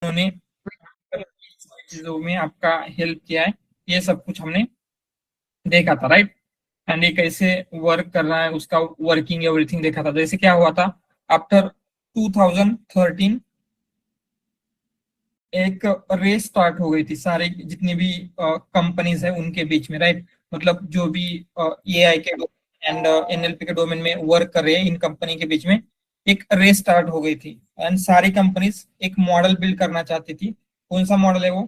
उन्होंने चीजों में आपका हेल्प किया है, ये सब कुछ हमने देखा था, राइट। एंड ये कैसे वर्क कर रहा है, उसका वर्किंग एवरीथिंग देखा था। जैसे क्या हुआ था आफ्टर 2013, एक रेस स्टार्ट हो गई थी सारे जितनी भी कंपनीज है उनके बीच में, राइट। मतलब जो भी एआई के एंड एनएलपी के डोमेन में वर्क कर रहे हैं, इन कंपनी के बीच में एक रेस स्टार्ट हो गई थी। एंड सारी कंपनीज एक मॉडल बिल्ड करना चाहती थी। कौन सा मॉडल है वो?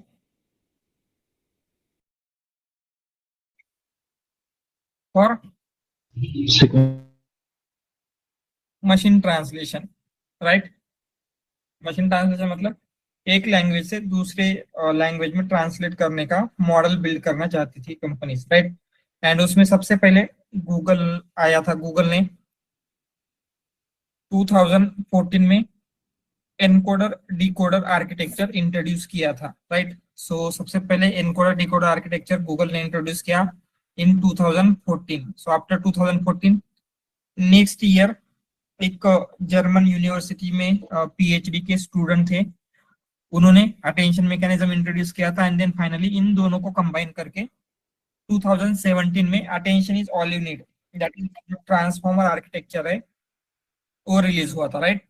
For machine translation, right. Machine translation मतलब एक लैंग्वेज से दूसरे लैंग्वेज में ट्रांसलेट करने का मॉडल बिल्ड करना चाहती थी कंपनीज, राइट। एंड उसमें सबसे पहले गूगल आया था। गूगल ने 2014 में एनकोडर डिकोडर आर्किटेक्चर इंट्रोड्यूस किया था, राइट। सो सबसे पहले एनकोडर डिकोडर आर्किटेक्चर गूगल ने इंट्रोड्यूस किया इन 2014। सो आफ्टर 2014, नेक्स्ट ईयर एक जर्मन यूनिवर्सिटी में पीएचडी के स्टूडेंट थे, उन्होंने अटेंशन मैकेनिज्म इंट्रोड्यूस किया था। एंड देन फाइनली इन दोनों को कंबाइन करके 2017 में attention is all you need, that is transformer architecture है, वो रिलीज हुआ था, राइट।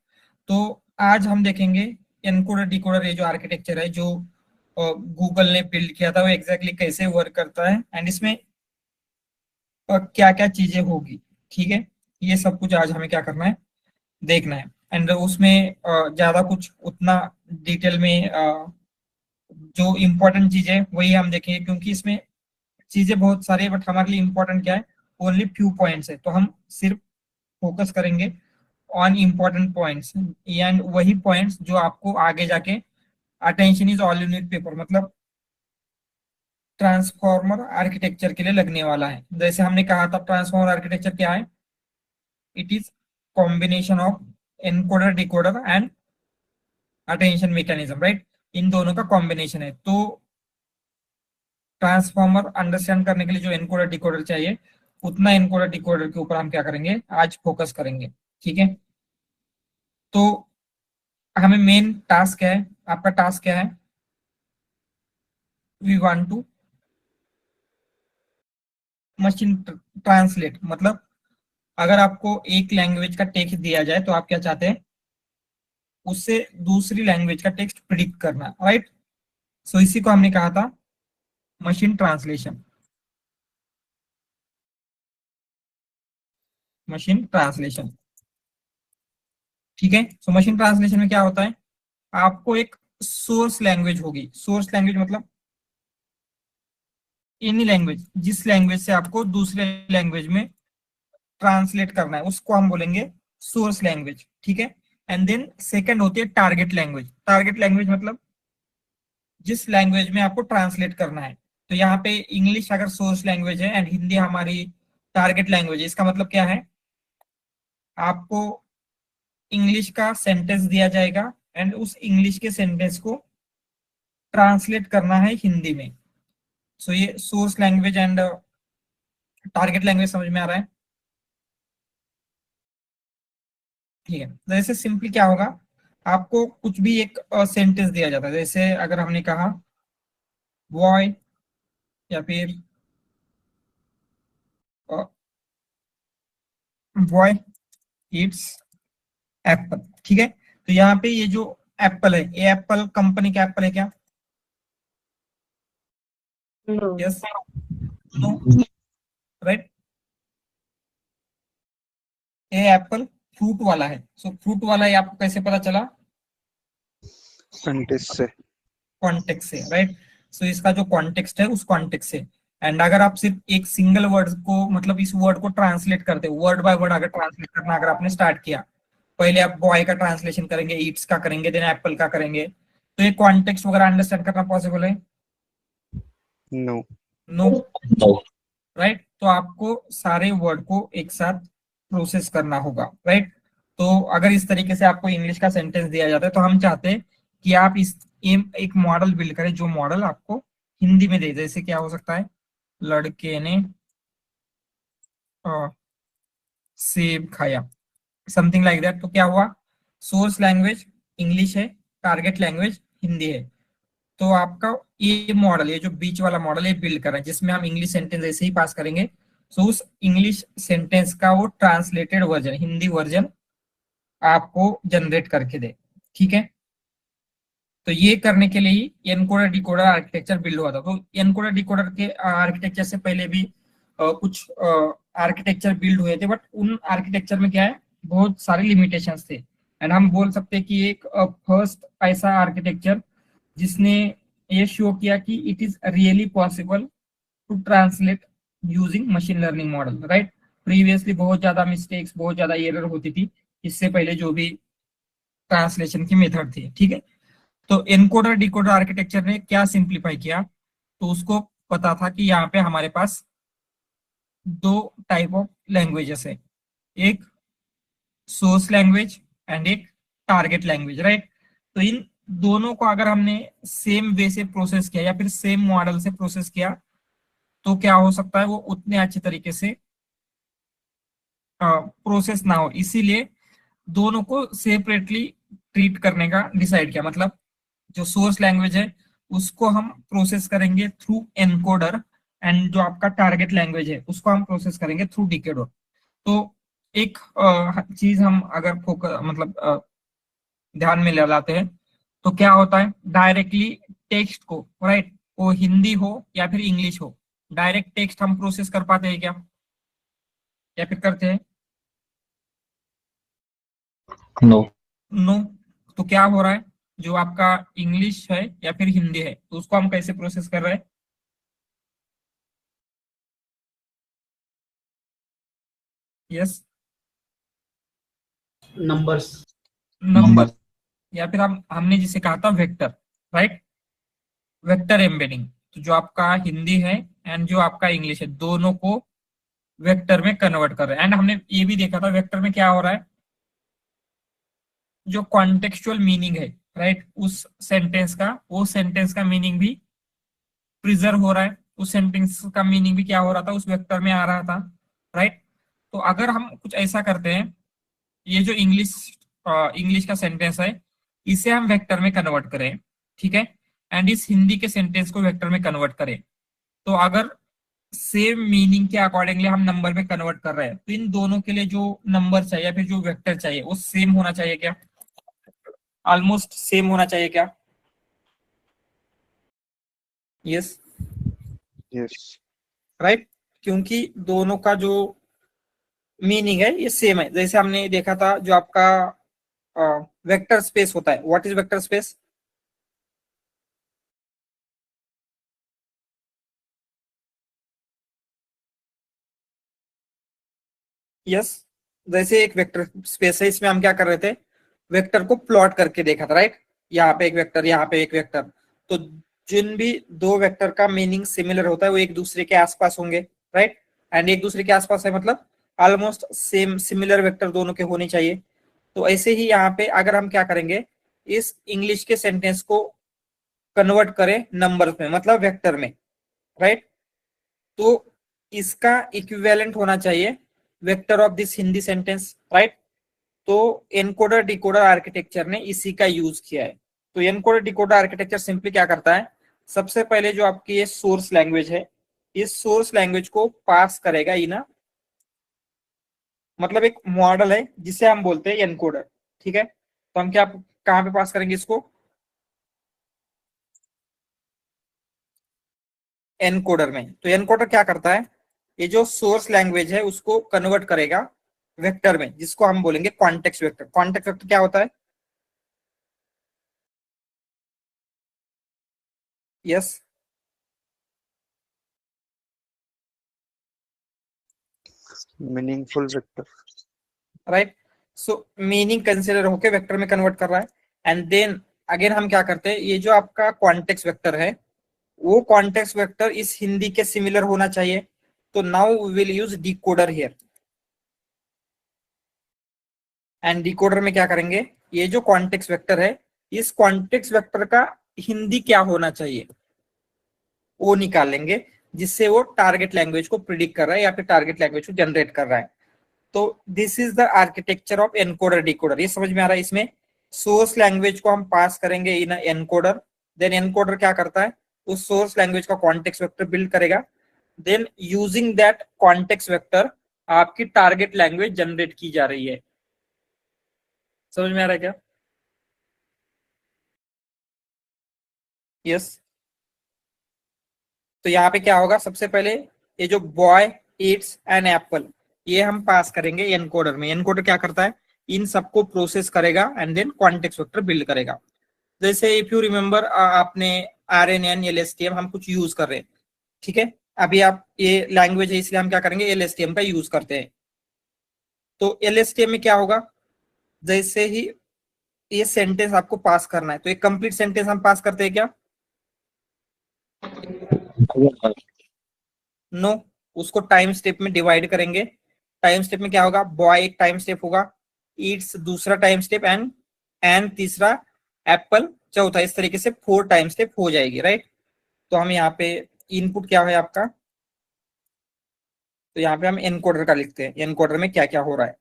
तो आज हम देखेंगे एनकोडर डिकोडर, ये जो आर्किटेक्चर है जो गूगल ने बिल्ड किया था, वो एग्जैक्टली कैसे वर्क करता है एंड इसमें क्या क्या चीजें होगी, ठीक है। ये सब कुछ आज हमें क्या करना है, देखना है। एंड उसमें ज्यादा कुछ उतना डिटेल में जो इम्पोर्टेंट चीजें वही हम देखेंगे, क्योंकि इसमें चीजें बहुत सारी है, बट हमारे लिए इम्पोर्टेंट क्या है, ओनली फ्यू पॉइंट्स है। तो हम सिर्फ फोकस करेंगे ऑन इम्पोर्टेंट पॉइंट्स एंड वही पॉइंट्स जो आपको आगे जाके attention is all unit paper मतलब ट्रांसफॉर्मर आर्किटेक्चर के लिए लगने वाला है। जैसे हमने कहा था ट्रांसफॉर्मर आर्किटेक्चर क्या है, it is combination of encoder decoder and attention mechanism, right. इन दोनों का कॉम्बिनेशन है। तो ट्रांसफॉर्मर अंडरस्टैंड करने के लिए जो एनकोडर डिकोडर चाहिए, उतना एनकोडर डिकोडर के ऊपर हम क्या करेंगे, आज फोकस करेंगे, ठीक है। तो हमें मेन टास्क क्या है, आपका टास्क क्या है, we want to machine translate. मतलब अगर आपको एक लैंग्वेज का टेक्स्ट दिया जाए तो आप क्या चाहते हैं, उससे दूसरी लैंग्वेज का टेक्स्ट प्रिडिक्ट करना, राइट। सो इसी को हमने कहा था मशीन ट्रांसलेशन, मशीन ट्रांसलेशन, ठीक है। सो मशीन ट्रांसलेशन में क्या होता है, आपको एक सोर्स लैंग्वेज होगी। सोर्स लैंग्वेज मतलब एनी लैंग्वेज, जिस लैंग्वेज से आपको दूसरे लैंग्वेज में ट्रांसलेट करना है उसको हम बोलेंगे सोर्स लैंग्वेज, ठीक है। एंड देन सेकंड होती है टारगेट लैंग्वेज। टारगेट लैंग्वेज मतलब जिस लैंग्वेज में आपको ट्रांसलेट करना है। तो यहाँ पे इंग्लिश अगर सोर्स लैंग्वेज है एंड हिंदी हमारी टारगेट लैंग्वेज है, इसका मतलब क्या है, आपको इंग्लिश का सेंटेंस दिया जाएगा एंड उस इंग्लिश के सेंटेंस को ट्रांसलेट करना है हिंदी में। सो ये source language and target language समझ में आ रहा है, ठीक है। जैसे सिंपली क्या होगा, आपको कुछ भी एक सेंटेंस दिया जाता है। जैसे अगर हमने कहा बॉय, या फिर बॉय इट्स एप्पल, ठीक है। तो यहाँ पे ये जो एप्पल है, ये एप्पल कंपनी का एप्पल है क्या? No. Yes, no, right. ये एप्पल फ्रूट वाला है। सो फ्रूट वाला ये आपको कैसे पता चला, सेंटेंस से, कॉन्टेक्स्ट से, राइट। सो इसका जो कॉन्टेक्स्ट है उस कॉन्टेक्स्ट से। एंड अगर आप सिर्फ एक सिंगल वर्ड को मतलब इस वर्ड को ट्रांसलेट करते हो, वर्ड बाय वर्ड अगर ट्रांसलेट करना अगर आपने स्टार्ट किया, पहले आप बॉय का ट्रांसलेशन करेंगे, ईट्स का करेंगे, देन एप्पल का करेंगे, तो ये कॉन्टेक्स्ट वगैरह अंडरस्टैंड करना पॉसिबल है? नो। No, right. तो आपको सारे वर्ड को एक साथ प्रोसेस करना होगा, राइट। तो अगर इस तरीके से आपको इंग्लिश का सेंटेंस दिया जाता है तो हम चाहते हैं कि आप इस एक मॉडल बिल्ड करें जो मॉडल आपको हिंदी में दे। जैसे क्या हो सकता है, लड़के ने सेब खाया, समथिंग लाइक दैट। तो क्या हुआ, सोर्स लैंग्वेज इंग्लिश है, टारगेट लैंग्वेज हिंदी है। तो आपका ये मॉडल, ये जो बीच वाला मॉडल ये बिल्ड कर रहा है, जिसमें हम इंग्लिश सेंटेंस ऐसे ही पास करेंगे, तो उस इंग्लिश सेंटेंस का वो ट्रांसलेटेड वर्जन, हिंदी वर्जन आपको जनरेट करके दे। ठीक है, तो ये करने के लिए ही एनकोडर डिकोडर आर्किटेक्चर बिल्ड हुआ था। तो एनकोडर डिकोडर के आर्किटेक्चर से पहले भी कुछ आर्किटेक्चर बिल्ड हुए थे, बट उन आर्किटेक्चर में क्या है, बहुत सारे लिमिटेशंस थे। एंड हम बोल सकते हैं कि एक फर्स्ट ऐसा आर्किटेक्चर जिसने ये शो किया कि it is really possible to translate using machine learning model, right. Previously बहुत ज्यादा मिस्टेक्स, बहुत ज्यादा एरर होती थी इससे पहले जो भी ट्रांसलेशन की मेथड थी। ठीक है, तो एनकोडर डिकोडर आर्किटेक्चर ने क्या सिंप्लीफाई किया, तो उसको पता था कि यहाँ पे हमारे पास दो टाइप ऑफ लैंग्वेजेस है, एक सोर्स लैंग्वेज एंड एक टारगेट लैंग्वेज, राइट। तो इन दोनों को अगर हमने सेम वे से प्रोसेस किया या फिर सेम मॉडल से प्रोसेस किया, तो क्या हो सकता है, वो उतने अच्छे तरीके से प्रोसेस ना हो। इसीलिए दोनों को सेपरेटली ट्रीट करने का डिसाइड किया। मतलब जो सोर्स लैंग्वेज है उसको हम प्रोसेस करेंगे थ्रू एनकोडर, एंड जो आपका टारगेट लैंग्वेज है उसको हम प्रोसेस करेंगे थ्रू डिकोडर। तो एक चीज हम अगर फोकस मतलब ध्यान में ले लाते हैं, तो क्या होता है, डायरेक्टली टेक्स्ट को, राइट, वो हिंदी हो या फिर इंग्लिश हो, डायरेक्ट टेक्स्ट हम प्रोसेस कर पाते हैं क्या, या फिर करते हैं? नो। नो। तो क्या हो रहा है, जो आपका इंग्लिश है या फिर हिंदी है, तो उसको हम कैसे प्रोसेस कर रहे हैं? Yes, numbers. नंबर, या फिर हम हमने जिसे कहा था वेक्टर, राइट, वेक्टर एम्बेडिंग। तो जो आपका हिंदी है एंड जो आपका इंग्लिश है, दोनों को वेक्टर में कन्वर्ट कर रहे हैं। एंड हमने ये भी देखा था वेक्टर में क्या हो रहा है, जो कॉन्टेक्चुअल मीनिंग है, राइट, उस सेंटेंस का, वो सेंटेंस का मीनिंग भी प्रिजर्व हो रहा है, उस सेंटेंस का मीनिंग भी क्या हो रहा था, उस वेक्टर में आ रहा था, राइट। तो अगर हम कुछ ऐसा करते हैं, ये जो इंग्लिश इंग्लिश का सेंटेंस है इसे हम वेक्टर में कन्वर्ट करें, ठीक है, एंड इस हिंदी के सेंटेंस को वेक्टर में कन्वर्ट करें, तो अगर सेम मीनिंग के अकॉर्डिंगली हम नंबर में कन्वर्ट कर रहे हैं, तो इन दोनों के लिए जो नंबर चाहिए या फिर जो वेक्टर चाहिए वो सेम होना चाहिए क्या, ऑलमोस्ट सेम होना चाहिए क्या? Yes, Yes. राइट, क्योंकि दोनों का जो मीनिंग है ये सेम है। जैसे हमने देखा था जो आपका वेक्टर स्पेस होता है, what is vector space? Yes, जैसे एक वेक्टर स्पेस है, इसमें हम क्या कर रहे थे, वेक्टर को प्लॉट करके देखा था, राइट। यहाँ पे एक वेक्टर, यहाँ पे एक वेक्टर, तो जिन भी दो वेक्टर का मीनिंग सिमिलर होता है वो एक दूसरे के आसपास होंगे, राइट। एंड एक दूसरे के आसपास है मतलब ऑलमोस्ट सेम सिमिलर वेक्टर दोनों के होने चाहिए। तो ऐसे ही यहाँ पे अगर हम क्या करेंगे, इस इंग्लिश के सेंटेंस को कन्वर्ट करें नंबर में, मतलब वेक्टर में, राइट, तो इसका इक्विवेलेंट होना चाहिए vector of this Hindi sentence, right. तो एनकोडर डिकोडर आर्किटेक्चर ने इसी का यूज किया है। तो एनकोडर डिकोडर आर्किटेक्चर सिंपली क्या करता है, सबसे पहले जो आपकी ये सोर्स लैंग्वेज है, इस सोर्स लैंग्वेज को पास करेगा इना, मतलब एक मॉडल है जिसे हम बोलते हैं एनकोडर, ठीक है। तो हम क्या कहाँ पे पास करेंगे इसको, एनकोडर में। तो एनकोडर क्या करता है, ये जो सोर्स लैंग्वेज है उसको कन्वर्ट करेगा वेक्टर में, जिसको हम बोलेंगे कॉन्टेक्स्ट वेक्टर। कॉन्टेक्स्ट वेक्टर क्या होता है? Yes, Meaningful vector. राइट। सो मीनिंग कंसिडर होके वेक्टर में कन्वर्ट कर रहा है। एंड देन अगेन हम क्या करते हैं, ये जो आपका कॉन्टेक्स्ट वेक्टर है, वो कॉन्टेक्स्ट वेक्टर इस हिंदी के सिमिलर होना चाहिए। तो now we will use decoder here, and decoder में क्या करेंगे, ये जो कॉन्टेक्स्ट वेक्टर है, इस कॉन्टेक्स्ट वेक्टर का हिंदी क्या होना चाहिए वो निकालेंगे, जिससे वो टारगेट लैंग्वेज को प्रिडिक्ट कर रहा है या फिर टारगेट लैंग्वेज को जनरेट कर रहा है। तो this is the architecture of encoder decoder. ये समझ में आ रहा है इसमें सोर्स लैंग्वेज को हम पास करेंगे इन एनकोडर, देन एनकोडर क्या करता है, उस सोर्स लैंग्वेज का कॉन्टेक्स्ट वेक्टर बिल्ड करेगा, then using that context vector आपकी टारगेट लैंग्वेज जनरेट की जा रही है। समझ में आ रहा है क्या? यस। तो यहाँ पे क्या होगा, सबसे पहले ये जो बॉय ईट्स एन एप्पल ये हम पास करेंगे एनकोडर में। एनकोडर क्या करता है, इन सबको प्रोसेस करेगा and then context vector build करेगा। जैसे इफ यू रिमेंबर आपने RNN LSTM हम कुछ यूज कर रहे हैं, ठीक है, अभी आप ये लैंग्वेज है इसलिए हम क्या करेंगे LSTM का यूज करते हैं। तो LSTM में क्या होगा, जैसे ही ये सेंटेंस आपको पास करना है तो एक कंप्लीट सेंटेंस हम पास करते हैं क्या? नो, उसको टाइम स्टेप में डिवाइड करेंगे। टाइम स्टेप में क्या होगा, बॉय एक टाइम स्टेप होगा, ईट्स दूसरा टाइम स्टेप, एंड तीसरा, एप्पल चौथा, इस तरीके से 4 टाइम स्टेप हो जाएगी, राइट। तो हम यहाँ पे इनपुट क्या है आपका, तो यहाँ पे हम एनकोडर का लिखते हैं, एनकोडर में क्या क्या हो रहा है।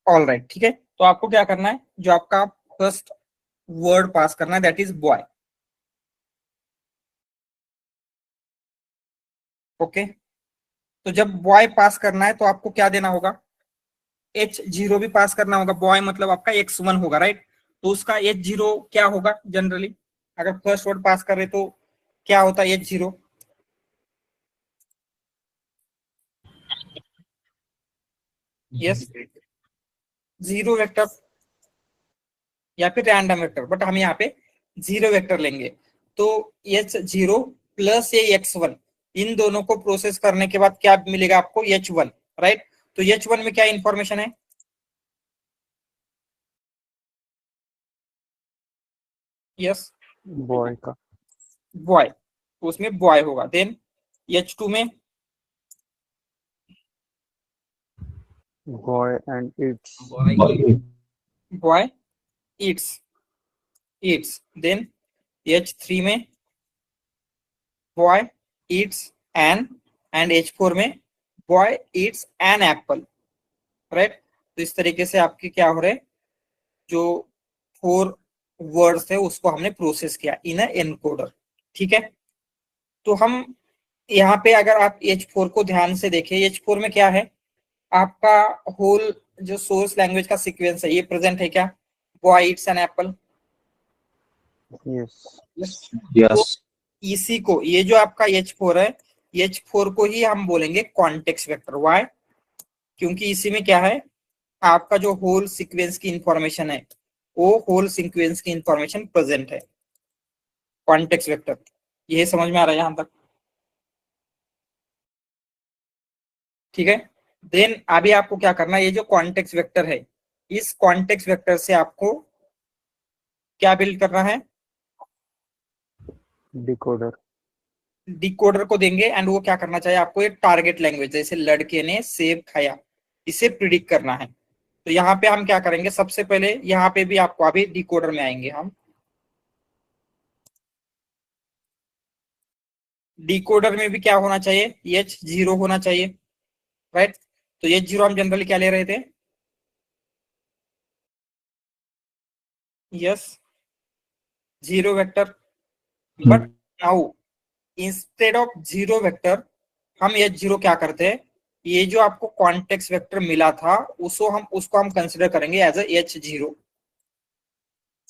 ऑल राइट, ठीक है। तो आपको क्या करना है, जो आपका फर्स्ट वर्ड पास करना है दैट इज बॉय। ओके, तो जब बॉय पास करना है तो आपको क्या देना होगा, H0 भी पास करना होगा। बॉय मतलब आपका X1 होगा, राइट। तो उसका H0 क्या होगा, जनरली अगर फर्स्ट वर्ड पास कर रहे तो क्या होता है H0? यस, जीरो वेक्टर या फिर रैंडम वेक्टर, बट हम यहाँ पे जीरो वेक्टर लेंगे। तो H0 प्लस ये X1, इन दोनों को प्रोसेस करने के बाद क्या मिलेगा आपको, H1, राइट। तो H1 में क्या इंफॉर्मेशन है, यस, बॉय का। बॉय, उसमें बॉय होगा। देन H2 में boy and its. Boy eats, then H3 में boy eats an, and H4 में boy eats an apple, right. तो इस तरीके से आपके क्या हो रहे, जो 4 वर्ड्स थे उसको हमने प्रोसेस किया इन एनकोडर, ठीक है। तो हम यहाँ पे अगर आप H4 को ध्यान से देखें, H4 में क्या है, आपका होल जो सोर्स लैंग्वेज का सीक्वेंस है ये प्रेजेंट है क्या, boy eats an apple. Yes. तो इसी को, ये जो आपका H4 है, H4 को ही हम बोलेंगे कॉन्टेक्स्ट वेक्टर। वाई, क्योंकि इसी में क्या है, आपका जो होल सीक्वेंस की इंफॉर्मेशन है वो होल सीक्वेंस की इंफॉर्मेशन प्रेजेंट है, कॉन्टेक्स्ट वेक्टर। ये समझ में आ रहा है यहां तक, ठीक है। देन अभी आपको क्या करना है, ये जो कॉन्टेक्स्ट वेक्टर है इस कॉन्टेक्स्ट वेक्टर से आपको क्या बिल्ड करना है, डिकोडर। डिकोडर को देंगे एंड वो क्या करना चाहिए आपको, एक टारगेट लैंग्वेज, जैसे लड़के ने सेब खाया, इसे प्रिडिक्ट करना है। तो यहाँ पे हम क्या करेंगे, सबसे पहले यहाँ पे भी आपको अभी डिकोडर में आएंगे हम। डिकोडर में भी क्या होना चाहिए, H0 होना चाहिए, राइट। तो H0 हम जनरली क्या ले रहे थे, yes, zero vector. But now instead of zero vector हम H0 क्या करते हैं, ये जो आपको कॉन्टेक्स्ट वेक्टर मिला था उसको हम कंसिडर करेंगे एज H0।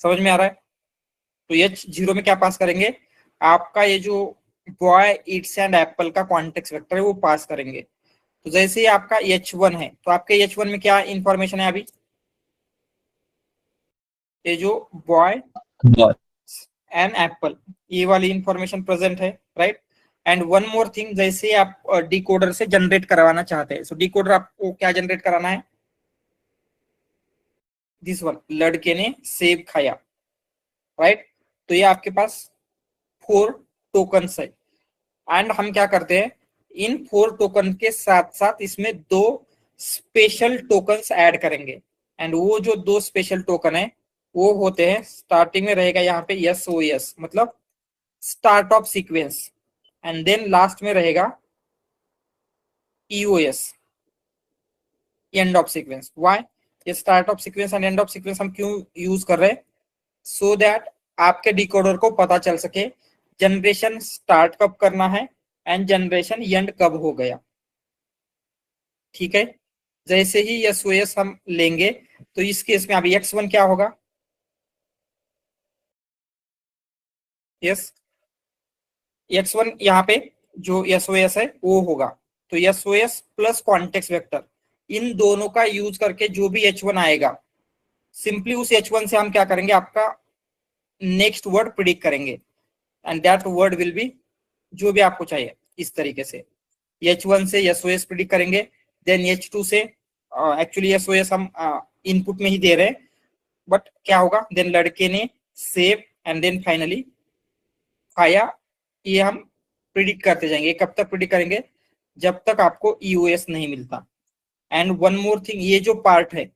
समझ में आ रहा है? तो H0 में क्या पास करेंगे, आपका ये जो बॉय ईट्स एंड एप्पल का कॉन्टेक्स्ट वेक्टर है वो पास करेंगे। तो जैसे ही आपका H1 है तो आपके H1 में क्या इंफॉर्मेशन है अभी, ये जो बॉय एंड एप्पल ये वाली इंफॉर्मेशन प्रेजेंट है, right. And one more thing, जैसे आप डिकोडर से जनरेट करवाना चाहते हैं, सो डिकोडर आपको क्या जनरेट कराना है, दिस वन, लड़के ने सेब खाया, राइट। तो ये आपके पास 4 टोकन्स है एंड हम क्या करते हैं, इन 4 टोकन के साथ साथ इसमें 2 स्पेशल टोकन्स ऐड करेंगे। एंड वो जो 2 स्पेशल टोकन है वो होते हैं, स्टार्टिंग में रहेगा यहाँ पे SOS मतलब start of sequence, and then last में रहेगा EOS, end of sequence. Why? ये start of sequence and end of sequence हम क्यों यूज कर रहे हैं? सो दैट आपके डिकोडर को पता चल सके जनरेशन स्टार्ट कब करना है एंड जनरेशन एंड कब हो गया। ठीक है, जैसे ही एसओएस हम लेंगे तो इस केस में अभी x1 क्या होगा? यस, x1 यहाँ पे जो एसओएस है वो होगा। तो एसओएस प्लस कॉन्टेक्स्ट वेक्टर, इन दोनों का यूज करके जो भी h1 आएगा, सिंपली उस h1 से हम क्या करेंगे, आपका नेक्स्ट वर्ड प्रिडिक्ट करेंगे and that word will be जो भी आपको चाहिए। इस तरीके से h1 से एसओएस प्रिडिक्ट करेंगे, देन h2 से एक्चुअली एसओएस हम इनपुट में ही दे रहे हैं, बट क्या होगा, देन लड़के ने सेव एंड देन फाइनली आया। ये हम प्रिडिक्ट करते जाएंगे। कब तक प्रिडिक्ट करेंगे? जब तक आपको ईओएस नहीं मिलता। एंड वन मोर थिंग, ये जो पार्ट है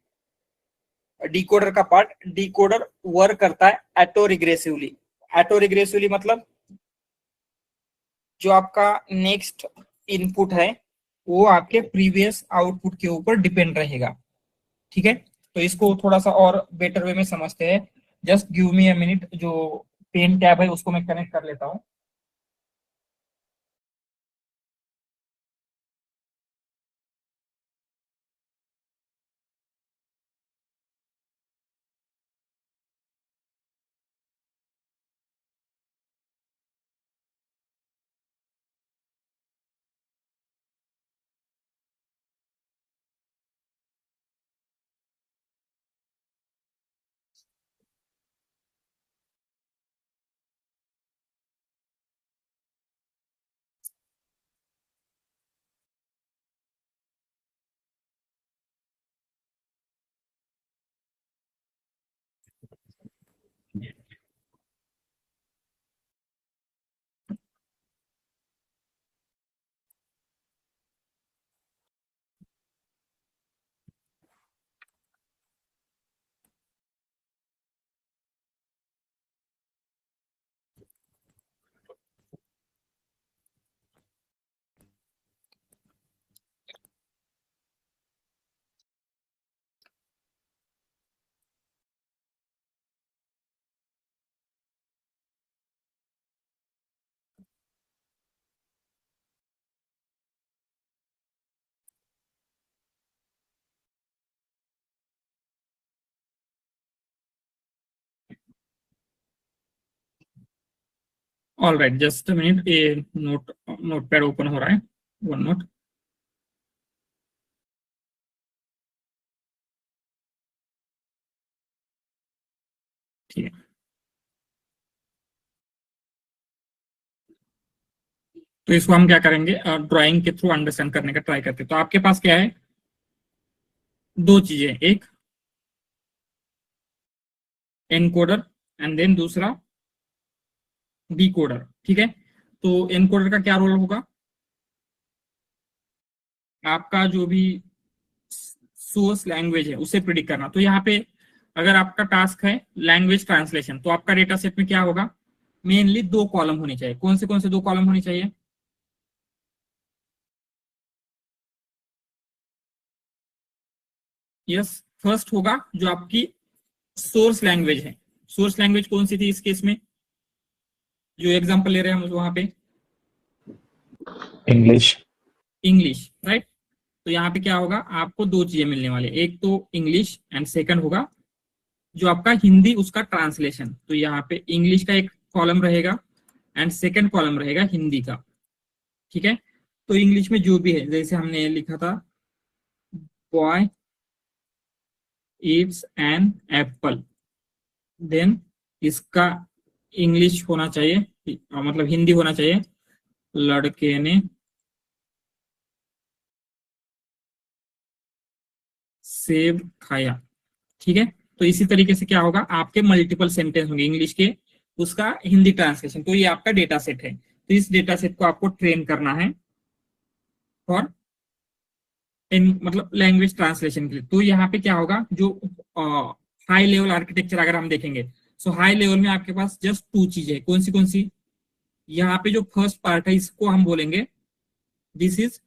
डिकोडर का पार्ट, डिकोडर वर्क करता है ऑटो रिग्रेसिवली। ऑटो रिग्रेसिवली मतलब जो आपका नेक्स्ट इनपुट है वो आपके प्रीवियस आउटपुट के ऊपर डिपेंड रहेगा। ठीक है, तो इसको थोड़ा सा और बेटर वे में समझते हैं। Just give me a minute, जो पेन टैब है उसको मैं कनेक्ट कर लेता हूँ। All right, just a minute, ये नोट पैड ओपन हो रहा है। One note. ठीक है, तो इसको हम क्या करेंगे, ड्राइंग के थ्रू अंडरस्टैंड करने का ट्राई करते हैं। तो आपके पास क्या है, दो चीजें, एक एनकोडर एंड देन दूसरा डिकोडर। ठीक है, तो एनकोडर का क्या रोल होगा, आपका जो भी सोर्स लैंग्वेज है उसे प्रिडिक्ट करना। तो यहाँ पे अगर आपका टास्क है लैंग्वेज ट्रांसलेशन, तो आपका डेटा सेट में क्या होगा, मेनली दो कॉलम होनी चाहिए। कौन से दो कॉलम होनी चाहिए? यस, फर्स्ट होगा जो आपकी सोर्स लैंग्वेज है। सोर्स लैंग्वेज कौन सी थी इस केस में, जो एग्जांपल ले रहे हैं हम वहां पे? इंग्लिश। English, right. तो यहाँ पे क्या होगा, आपको दो चीजें मिलने वाली, एक तो इंग्लिश एंड सेकंड होगा जो आपका हिंदी, उसका ट्रांसलेशन। तो यहाँ पे इंग्लिश का एक कॉलम रहेगा एंड सेकंड कॉलम रहेगा हिंदी का। ठीक है, तो इंग्लिश में जो भी है, जैसे हमने लिखा था boy eats an apple, then इसका इंग्लिश होना चाहिए, मतलब हिंदी होना चाहिए, लड़के ने सेब खाया। ठीक है, तो इसी तरीके से क्या होगा, आपके मल्टीपल सेंटेंस होंगे इंग्लिश के, उसका हिंदी ट्रांसलेशन। तो ये आपका डेटा सेट है। तो इस डेटा सेट को आपको ट्रेन करना है फॉर इन मतलब लैंग्वेज ट्रांसलेशन के लिए। तो यहाँ पे क्या होगा, जो हाई लेवल आर्किटेक्चर अगर हम देखेंगे, सो हाई लेवल में आपके पास जस्ट टू चीजें, कौन सी? यहाँ पे जो फर्स्ट पार्ट है इसको हम बोलेंगे दिस इज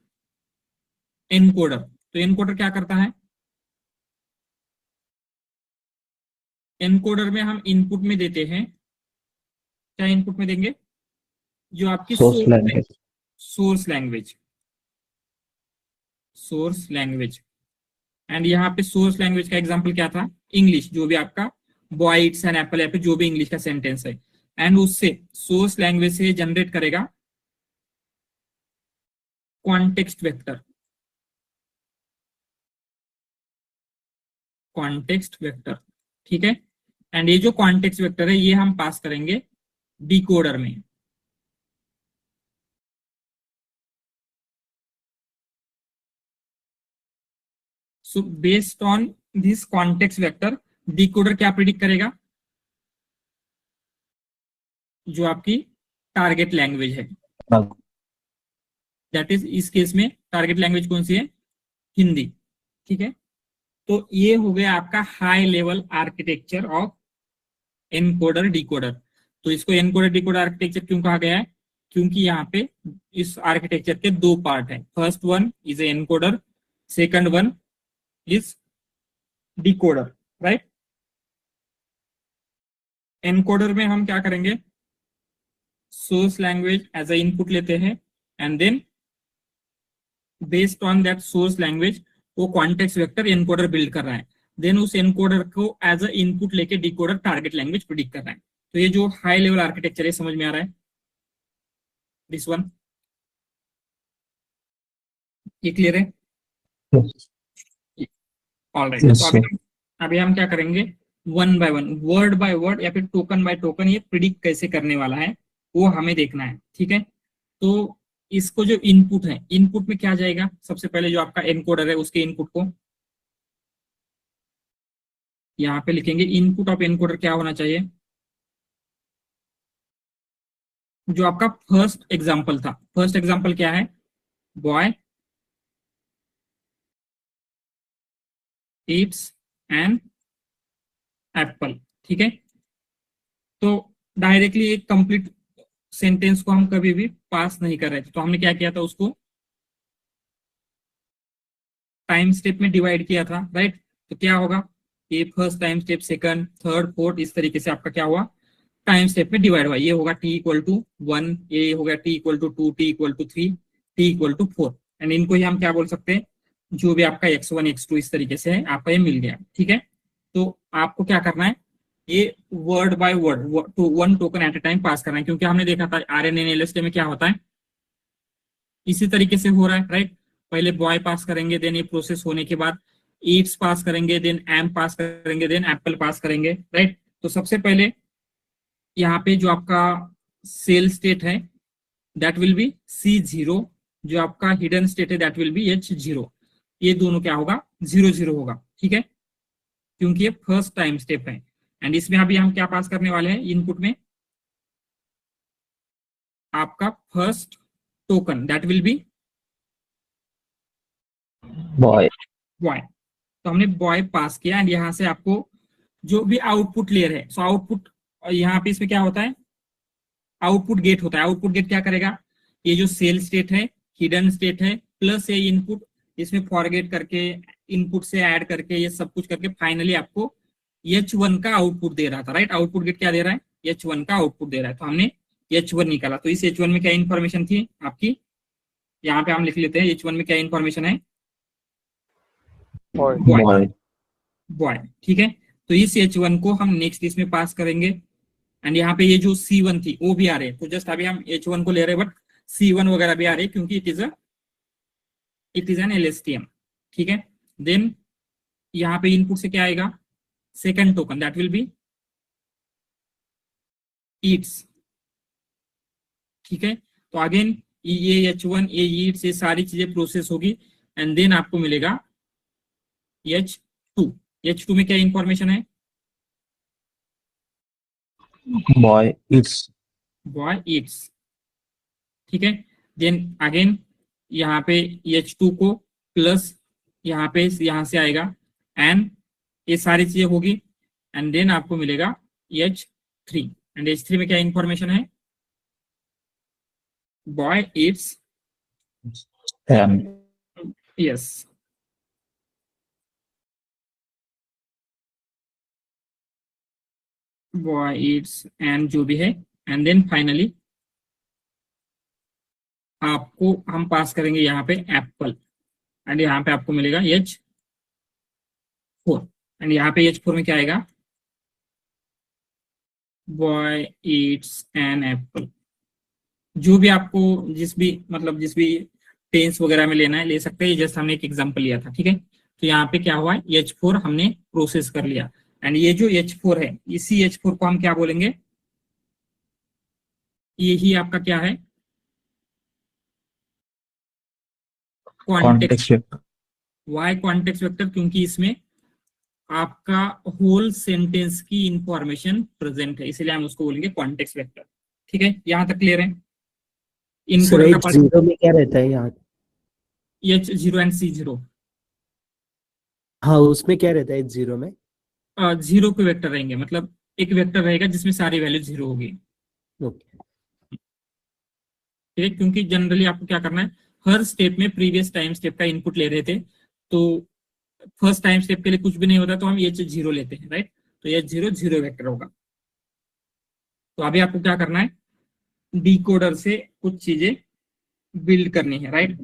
एनकोडर। तो एनकोडर क्या करता है, एनकोडर में हम इनपुट में देते हैं, क्या इनपुट में देंगे, जो आपकी source language. Source language, source language. And यहाँ पे सोर्स लैंग्वेज का एग्जांपल क्या था, इंग्लिश, जो भी आपका बॉय इट्स एन एप्पल या फिर जो भी इंग्लिश का सेंटेंस है, एंड उससे सोर्स लैंग्वेज से जनरेट करेगा कॉन्टेक्स्ट वेक्टर, कॉन्टेक्स्ट वेक्टर, ठीक है। एंड ये जो कॉन्टेक्स्ट वेक्टर है ये हम पास करेंगे डिकोडर में। So based on this context vector decoder क्या प्रिडिक्ट करेगा, जो आपकी टारगेट लैंग्वेज है, दैट इज इस केस में टारगेट लैंग्वेज कौन सी है, हिंदी, ठीक है। तो ये हो गया आपका high level architecture of encoder decoder. तो इसको एनकोडर डिकोडर आर्किटेक्चर क्यों कहा गया है, क्योंकि यहाँ पे इस आर्किटेक्चर के दो पार्ट है, first one is encoder, second one is decoder, right. Encoder में हम क्या करेंगे, source language as a input लेते हैं, and then based on that source language वो कॉन्टेक्स्ट वेक्टर एनकोडर बिल्ड कर रहा है, देन उस एनकोडर को एज अ इनपुट लेके डिकोडर टारगेट लैंग्वेज प्रिडिक्ट कर रहा है। तो ये जो हाई लेवल आर्किटेक्चर है समझ में आ रहा है, दिस वन, ये क्लियर है, ऑलराइट। तो अभी हम क्या करेंगे, one by one, word by word या फिर टोकन बाय टोकन ये प्रिडिक्ट कैसे करने वाला है वो हमें देखना है, ठीक है। तो इसको जो इनपुट है, इनपुट में क्या जाएगा, सबसे पहले जो आपका एनकोडर है उसके इनपुट को यहाँ पे लिखेंगे, इनपुट ऑफ एनकोडर क्या होना चाहिए, जो आपका फर्स्ट एग्जांपल था, फर्स्ट एग्जांपल क्या है, बॉय ईट्स एन एप्पल, ठीक है। तो डायरेक्टली एक कंप्लीट सेंटेंस को हम कभी भी पास नहीं कर रहे थे, तो हमने क्या किया था, उसको टाइम स्टेप में डिवाइड किया था, राइट। तो क्या होगा, ये first time step, second, third, fourth, इस तरीके से आपका क्या हुआ, टाइम स्टेप में डिवाइड हुआ। ये होगा t इक्वल टू 1, ये हो गया t equal to 2, t equal to 3, t equal to 4, and इनको ही हम क्या बोल सकते हैं, जो भी आपका x1 x2 इस तरीके से है आपका ये मिल गया, ठीक है। तो आपको क्या करना है, ये word by word to one token at a time pass करना है, क्योंकि हमने देखा था RNA-LSD में क्या होता है, इसी तरीके से हो रहा है, राइट। पहले बॉय पास करेंगे, देन ये प्रोसेस होने के बाद ईट्स पास करेंगे, देन एम पास करेंगे, देन एप्पल पास करेंगे, राइट। तो सबसे पहले यहाँ पे जो आपका सेल स्टेट है दैट विल बी C0, जो आपका हिडन स्टेट है दैट विल बी H0, ये दोनों क्या होगा, 0 0 होगा, ठीक है, क्योंकि ये फर्स्ट टाइम स्टेप है। एंड इसमें अभी हम क्या पास करने वाले हैं, इनपुट में आपका first token that will be boy. Boy, तो हमने बॉय पास किया, एंड यहाँ से आपको जो भी आउटपुट लेयर है, सो आउटपुट यहाँ पे इसमें क्या होता है, आउटपुट गेट होता है। आउटपुट गेट क्या करेगा, ये जो सेल स्टेट है, हिडन स्टेट है, प्लस ये इनपुट, इसमें फॉरगेट करके इनपुट से ऐड करके ये सब कुछ करके फाइनली आपको H1 का आउटपुट दे रहा था, राइट। आउटपुट गेट क्या दे रहा है, H1 का आउटपुट दे रहा है, तो हमने H1 निकाला। तो इस H1 में क्या इन्फॉर्मेशन थी आपकी, यहाँ पे हम लिख लेते हैं H1 में क्या इन्फॉर्मेशन है, बॉय। बॉय, ठीक है। तो इस H1 को हम नेक्स्ट इसमें पास करेंगे, एंड यहाँ पे ये जो C1 थी वो भी आ रहे हैं, तो जस्ट अभी हम H1 को ले रहे हैं, बट C1 वगैरह भी आ रहे हैं क्योंकि इट इज एन LSTM, ठीक है। देन यहाँ पे इनपुट से क्या आएगा, second token that will be Yeats, ठीक है। तो अगेन ये H1, ये ईट्स, ये सारी चीजें प्रोसेस होगी, एंड देन आपको मिलेगा H2। H2 में क्या इंफॉर्मेशन है, बॉय इट्स। बॉय ईट्स, ठीक है। देन अगेन यहाँ पे H2 को प्लस यहाँ पे यहाँ से आएगा, एंड ये सारी चीजें होगी, एंड देन आपको मिलेगा H3, एंड H3 में क्या इंफॉर्मेशन है, boy eats, um. Yes, boy eats and जो भी है, एंड देन फाइनली आपको हम पास करेंगे यहाँ पे एप्पल, एंड यहाँ पे आपको मिलेगा H4, एंड यहाँ पे H4 में क्या आएगा, बॉय ईट्स एन एप्पल। जो भी आपको जिस भी टेंस वगैरह में लेना है ले सकते हैं, जैसे हमने एक एग्जांपल लिया था, ठीक है। तो यहाँ पे क्या हुआ, H4 हमने प्रोसेस कर लिया, एंड ये जो H4 है, इसी H4 को हम क्या बोलेंगे, यही आपका क्या है, context. Context vector. Why context vector, क्योंकि इसमें आपका होल सेंटेंस की इंफॉर्मेशन प्रेजेंट है, इसलिए हम उसको बोलेंगे क्वांटेक्स वेक्टर। ठीक है, यहां तक क्लियर है। सर इनकोडर का H0 में क्या रहता है यहाँ? H0 एंड C0, हाँ, उसमें क्या रहता है H0 में? 0 के वेक्टर रहेंगे, मतलब एक वेक्टर रहेगा जिसमें सारी वैल्यू 0 होगी। ओके। ठीक है, क्योंकि जनरली आपको क्या करना है, हर स्टेप में प्रीवियस टाइम स्टेप का इनपुट ले रहे थे, तो फर्स्ट टाइम स्टेप के लिए कुछ भी नहीं होता तो हम H0 लेते हैं, राइट। तो H0 0 वेक्टर होगा। तो अभी आपको क्या करना है, डिकोडर से कुछ चीजें बिल्ड करनी है, राइट।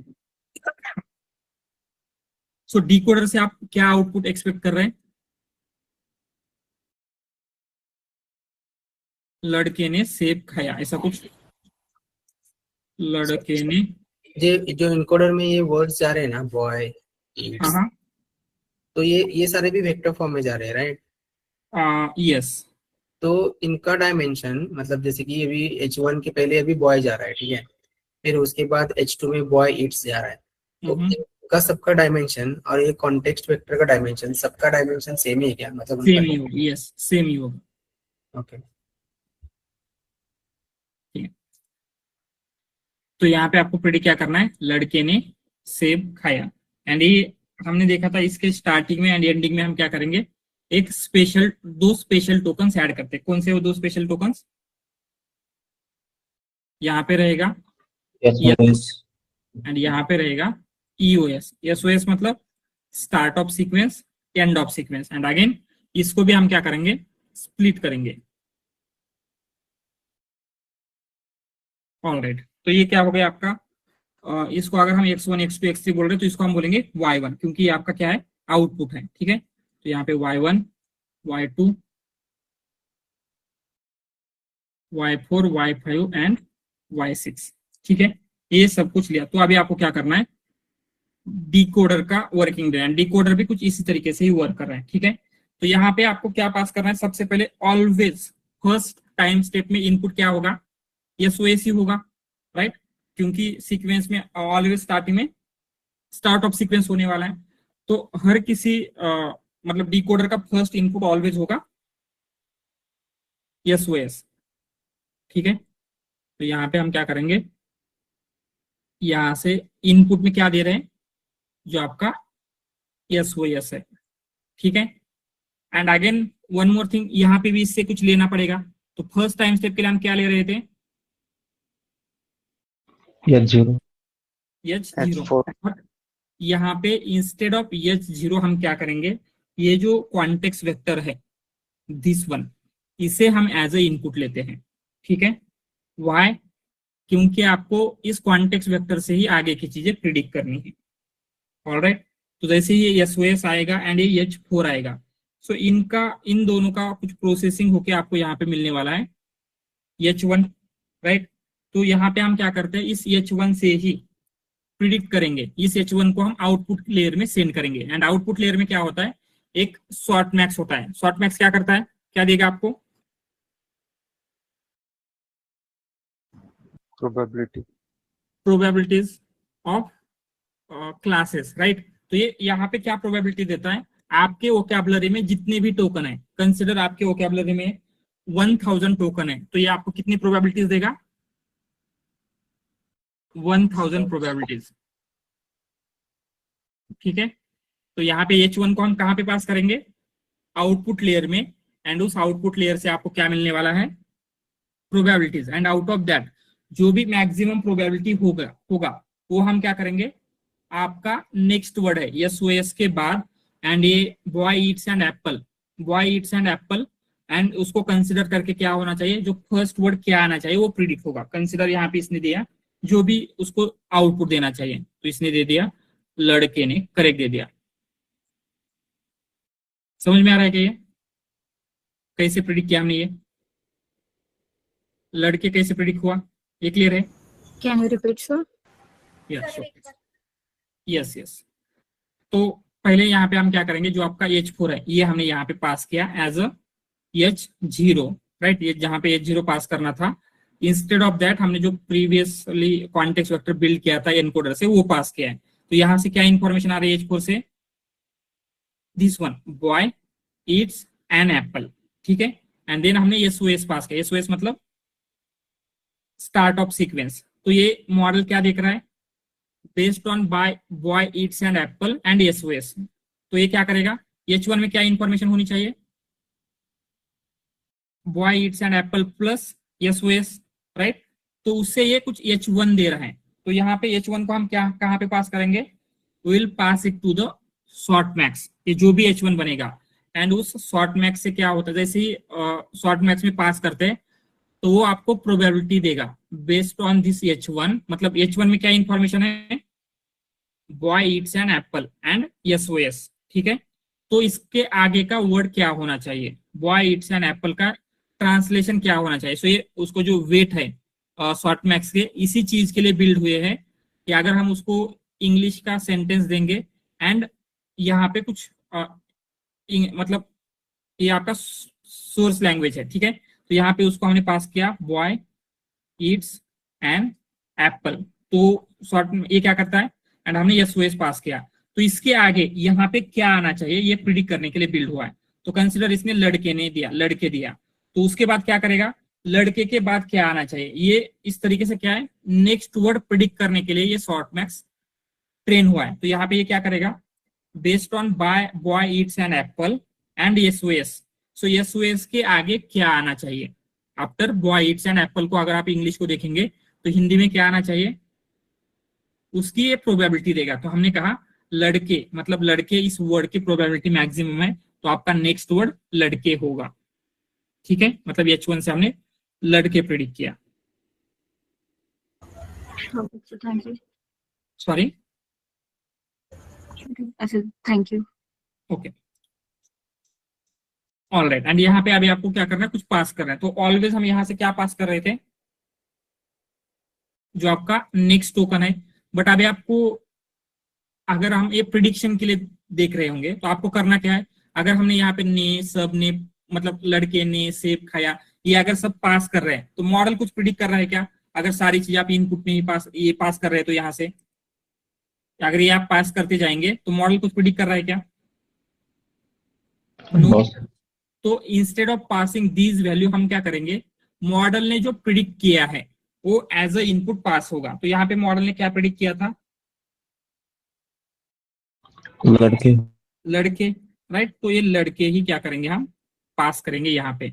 सो डिकोडर से आप क्या आउटपुट एक्सपेक्ट कर रहे हैं, लड़के ने सेब खाया, ऐसा कुछ, लड़के ने, जो इनकोडर में ये वर्ड्स जा रहे हैं ना, बॉय ईट्स, हाँ तो ये सारे भी वेक्टर फॉर्म में जा रहे हैं, राइट? यस। तो इनका डायमेंशन, मतलब जैसे कि अभी H1 के पहले अभी बॉय जा रहा है, ठीक है, फिर उसके बाद H2 में बॉय ईट्स जा रहा है, तो इनका सबका डायमेंशन और ये कॉन्टेक्स्ट वेक्टर का डायमेंशन, सबका डायमेंशन सेम ही है क्या, मतलब सेम ही होगा, यस सेम ही होगा। ओके। तो यहाँ पे आपको प्रेडिक्ट क्या करना है, लड़के ने सेब खाया, एंड ये हमने देखा था इसके स्टार्टिंग में एंड एंडिंग में हम क्या करेंगे, एक दो स्पेशल टोकन्स ऐड करते हैं। कौन से वो दो स्पेशल टोकन्स, यहाँ पे रहेगा SOS। एंड यहाँ पे रहेगा EOS। SOS मतलब start of sequence, and of sequence, and again इसको भी हम क्या करेंगे, स्प्लिट करेंगे। ऑलराइट, तो ये क्या हो गया आपका, इसको अगर हम x1 x2 x3 बोल रहे हैं तो इसको हम बोलेंगे y1, क्योंकि ये आपका क्या है, आउटपुट है। ठीक है, तो यहाँ पे y1 y2 y4 y5 and y6। ठीक है, ये सब कुछ लिया। तो अभी आपको क्या करना है, डिकोडर का वर्किंग देना है। डिकोडर भी कुछ इसी तरीके से ही वर्क कर रहा है। ठीक है, तो यहाँ पे आपको क्या पास करना है, सबसे पहले ऑलवेज फर्स्ट टाइम स्टेप में इनपुट क्या होगा, SOS ही होगा, राइट, क्योंकि सीक्वेंस में ऑलवेज स्टार्टिंग में स्टार्ट ऑफ सीक्वेंस होने वाला है। तो हर किसी मतलब डिकोडर का फर्स्ट इनपुट ऑलवेज होगा SOS। ठीक है, तो यहाँ पे हम क्या करेंगे, यहां से इनपुट में क्या दे रहे हैं, जो आपका SOS है। ठीक है, and again one more thing, यहाँ पे भी इससे कुछ लेना पड़ेगा। तो फर्स्ट टाइम स्टेप के लिए हम क्या ले रहे थे, H0। H0, H4। बट यहाँ पे इंस्टेड ऑफ H0 हम क्या करेंगे, ये जो क्वांटेक्स वेक्टर है दिस वन, इसे हम एज ए इनपुट लेते हैं। ठीक है, वाई, क्योंकि आपको इस क्वांटेक्स वेक्टर से ही आगे की चीजें प्रिडिक्ट करनी है। ऑलराइट, तो जैसे ये SOS आएगा एंड ये H4 आएगा, सो इन दोनों का कुछ प्रोसेसिंग होके आपको यहाँ पे मिलने वाला है H1, राइट। तो यहाँ पे हम क्या करते हैं, इस H1 से ही प्रिडिक्ट करेंगे, इस H1 को हम आउटपुट लेयर में सेंड करेंगे, एंड आउटपुट लेयर में क्या होता है, एक सॉर्ट मैक्स होता है। सॉर्ट मैक्स क्या करता है, क्या देगा आपको, प्रोबेबिलिटीज ऑफ क्लासेस, राइट। तो ये यहाँ पे क्या प्रोबेबिलिटी देता है, आपके वोकैबुलरी में जितने भी टोकन है, कंसिडर आपके वोकैबुलरी में 1000 टोकन है, तो ये आपको कितनी प्रोबेबिलिटीज देगा, 1000 प्रोबेबिलिटीज। ठीक है, तो यहाँ पे H1 को हम कहाँ पे पास करेंगे, आउटपुट लेयर में, एंड उस आउटपुट लेयर से आपको क्या मिलने वाला है, probabilities, and out of that जो भी मैक्सिमम प्रोबेबिलिटी होगा वो हम क्या करेंगे, आपका नेक्स्ट वर्ड है SOS के बाद, एंड ये boy eats and Apple, boy eats and apple, and उसको कंसिडर करके क्या होना चाहिए, जो फर्स्ट वर्ड क्या आना चाहिए वो प्रिडिक्ट होगा। कंसिडर यहाँ पे इसने दिया जो भी उसको आउटपुट देना चाहिए, तो इसने दे दिया लड़के ने, करेक्ट दे दिया। समझ में आ रहा है क्या ये कैसे प्रिडिक्ट किया हमने, ये लड़के कैसे प्रिडिक्ट हुआ, ये क्लियर है? Can you repeat, sir? Yes yes. तो पहले यहाँ पे हम क्या करेंगे, जो आपका H4 है ये हमने यहाँ पे पास किया एज अ H0, राइट। ये जहाँ पे H0 पास करना था, इंस्टेड ऑफ दैट हमने जो प्रीवियसली कॉन्टेक्स्ट वेक्टर बिल्ड किया था एनकोडर से वो पास किया है। तो यहाँ से क्या इंफॉर्मेशन आ रही है H4 से, this one boy eats an apple, ठीक है। एंड देन हमने SOS पास किया, SOS मतलब स्टार्ट ऑफ सीक्वेंस। तो ये मॉडल क्या देख रहा है, based on by boy eats and apple and SOS। तो ये क्या करेगा, H1 में क्या इंफॉर्मेशन होनी चाहिए, boy eats and Apple plus SOS, right. तो उससे ये कुछ H1 दे रहा है। तो यहाँ पे H1 को हम क्या कहाँ पे पास करेंगे, will pass it to the softmax, ये जो भी H1 बनेगा। एंड उस शॉर्ट मैक्स से क्या होता है, जैसे ही शॉर्ट मैक्स में पास करते हैं तो वो आपको प्रोबेबिलिटी देगा बेस्ड ऑन दिस H1। मतलब H1 में क्या इंफॉर्मेशन है, boy eats an apple and SOS, ठीक है। तो इसके आगे का वर्ड क्या होना चाहिए, बॉय ईट्स एन एप्पल का ट्रांसलेशन क्या होना चाहिए। सो ये उसको जो वेट है शॉर्ट मैक्स के, इसी चीज के लिए बिल्ड हुए हैं कि अगर हम उसको इंग्लिश का सेंटेंस देंगे एंड यहाँ पे कुछ मतलब ये आपका सोर्स लैंग्वेज है, ठीक है। तो यहाँ पे उसको हमने पास किया बॉय ईट्स एन एप्पल, तो शॉर्ट ये क्या करता है, एंड हमने SOS पास किया। तो इसके आगे यहाँ पे क्या आना चाहिए ये प्रिडिक्ट करने के लिए बिल्ड हुआ है। तो कंसिडर इसने लड़के ने दिया, लड़के दिया, तो उसके बाद क्या करेगा, लड़के के बाद क्या आना चाहिए, ये इस तरीके से क्या है, नेक्स्ट वर्ड प्रिडिक्ट करने के लिए ये शॉर्ट मैक्स ट्रेन हुआ है। तो यहाँ पे ये क्या करेगा, based on by boy eats an apple and SOS। So SOS के आगे क्या आना चाहिए, after boy eats an apple को अगर आप इंग्लिश को देखेंगे तो हिंदी में क्या आना चाहिए, उसकी ये प्रोबेबिलिटी देगा। तो हमने कहा लड़के, मतलब लड़के इस वर्ड की प्रोबेबिलिटी मैक्सिमम है, तो आपका नेक्स्ट वर्ड लड़के होगा, ठीक है। मतलब H1 से हमने लड़के प्रेडिक्ट किया। Okay, so thank you. Sorry, I said thank you. Okay, all right. And यहाँ पे अभी आपको क्या करना है, कुछ पास करना है। तो ऑलवेज हम यहाँ से क्या पास कर रहे थे, जो आपका नेक्स्ट टोकन है। बट अभी आपको अगर हम ये प्रिडिक्शन के लिए देख रहे होंगे तो आपको करना क्या है, अगर हमने यहाँ पे ने, सब ने, मतलब लड़के ने सेब खाया, ये अगर सब पास कर रहे हैं तो मॉडल कुछ प्रिडिक्ट कर रहा है क्या, अगर सारी चीजें आप इनपुट में ही ये पास कर रहे हैं तो यहाँ से अगर ये आप पास करते जाएंगे तो मॉडल कुछ प्रिडिक्ट कर रहा है क्या, नो। तो instead of passing these value हम क्या करेंगे, मॉडल ने जो प्रिडिक्ट किया है वो एज अ इनपुट पास होगा। तो यहाँ पे मॉडल ने क्या प्रिडिक्ट किया था, लड़के। लड़के, राइट। तो ये लड़के ही क्या करेंगे, हम पास करेंगे यहाँ पे।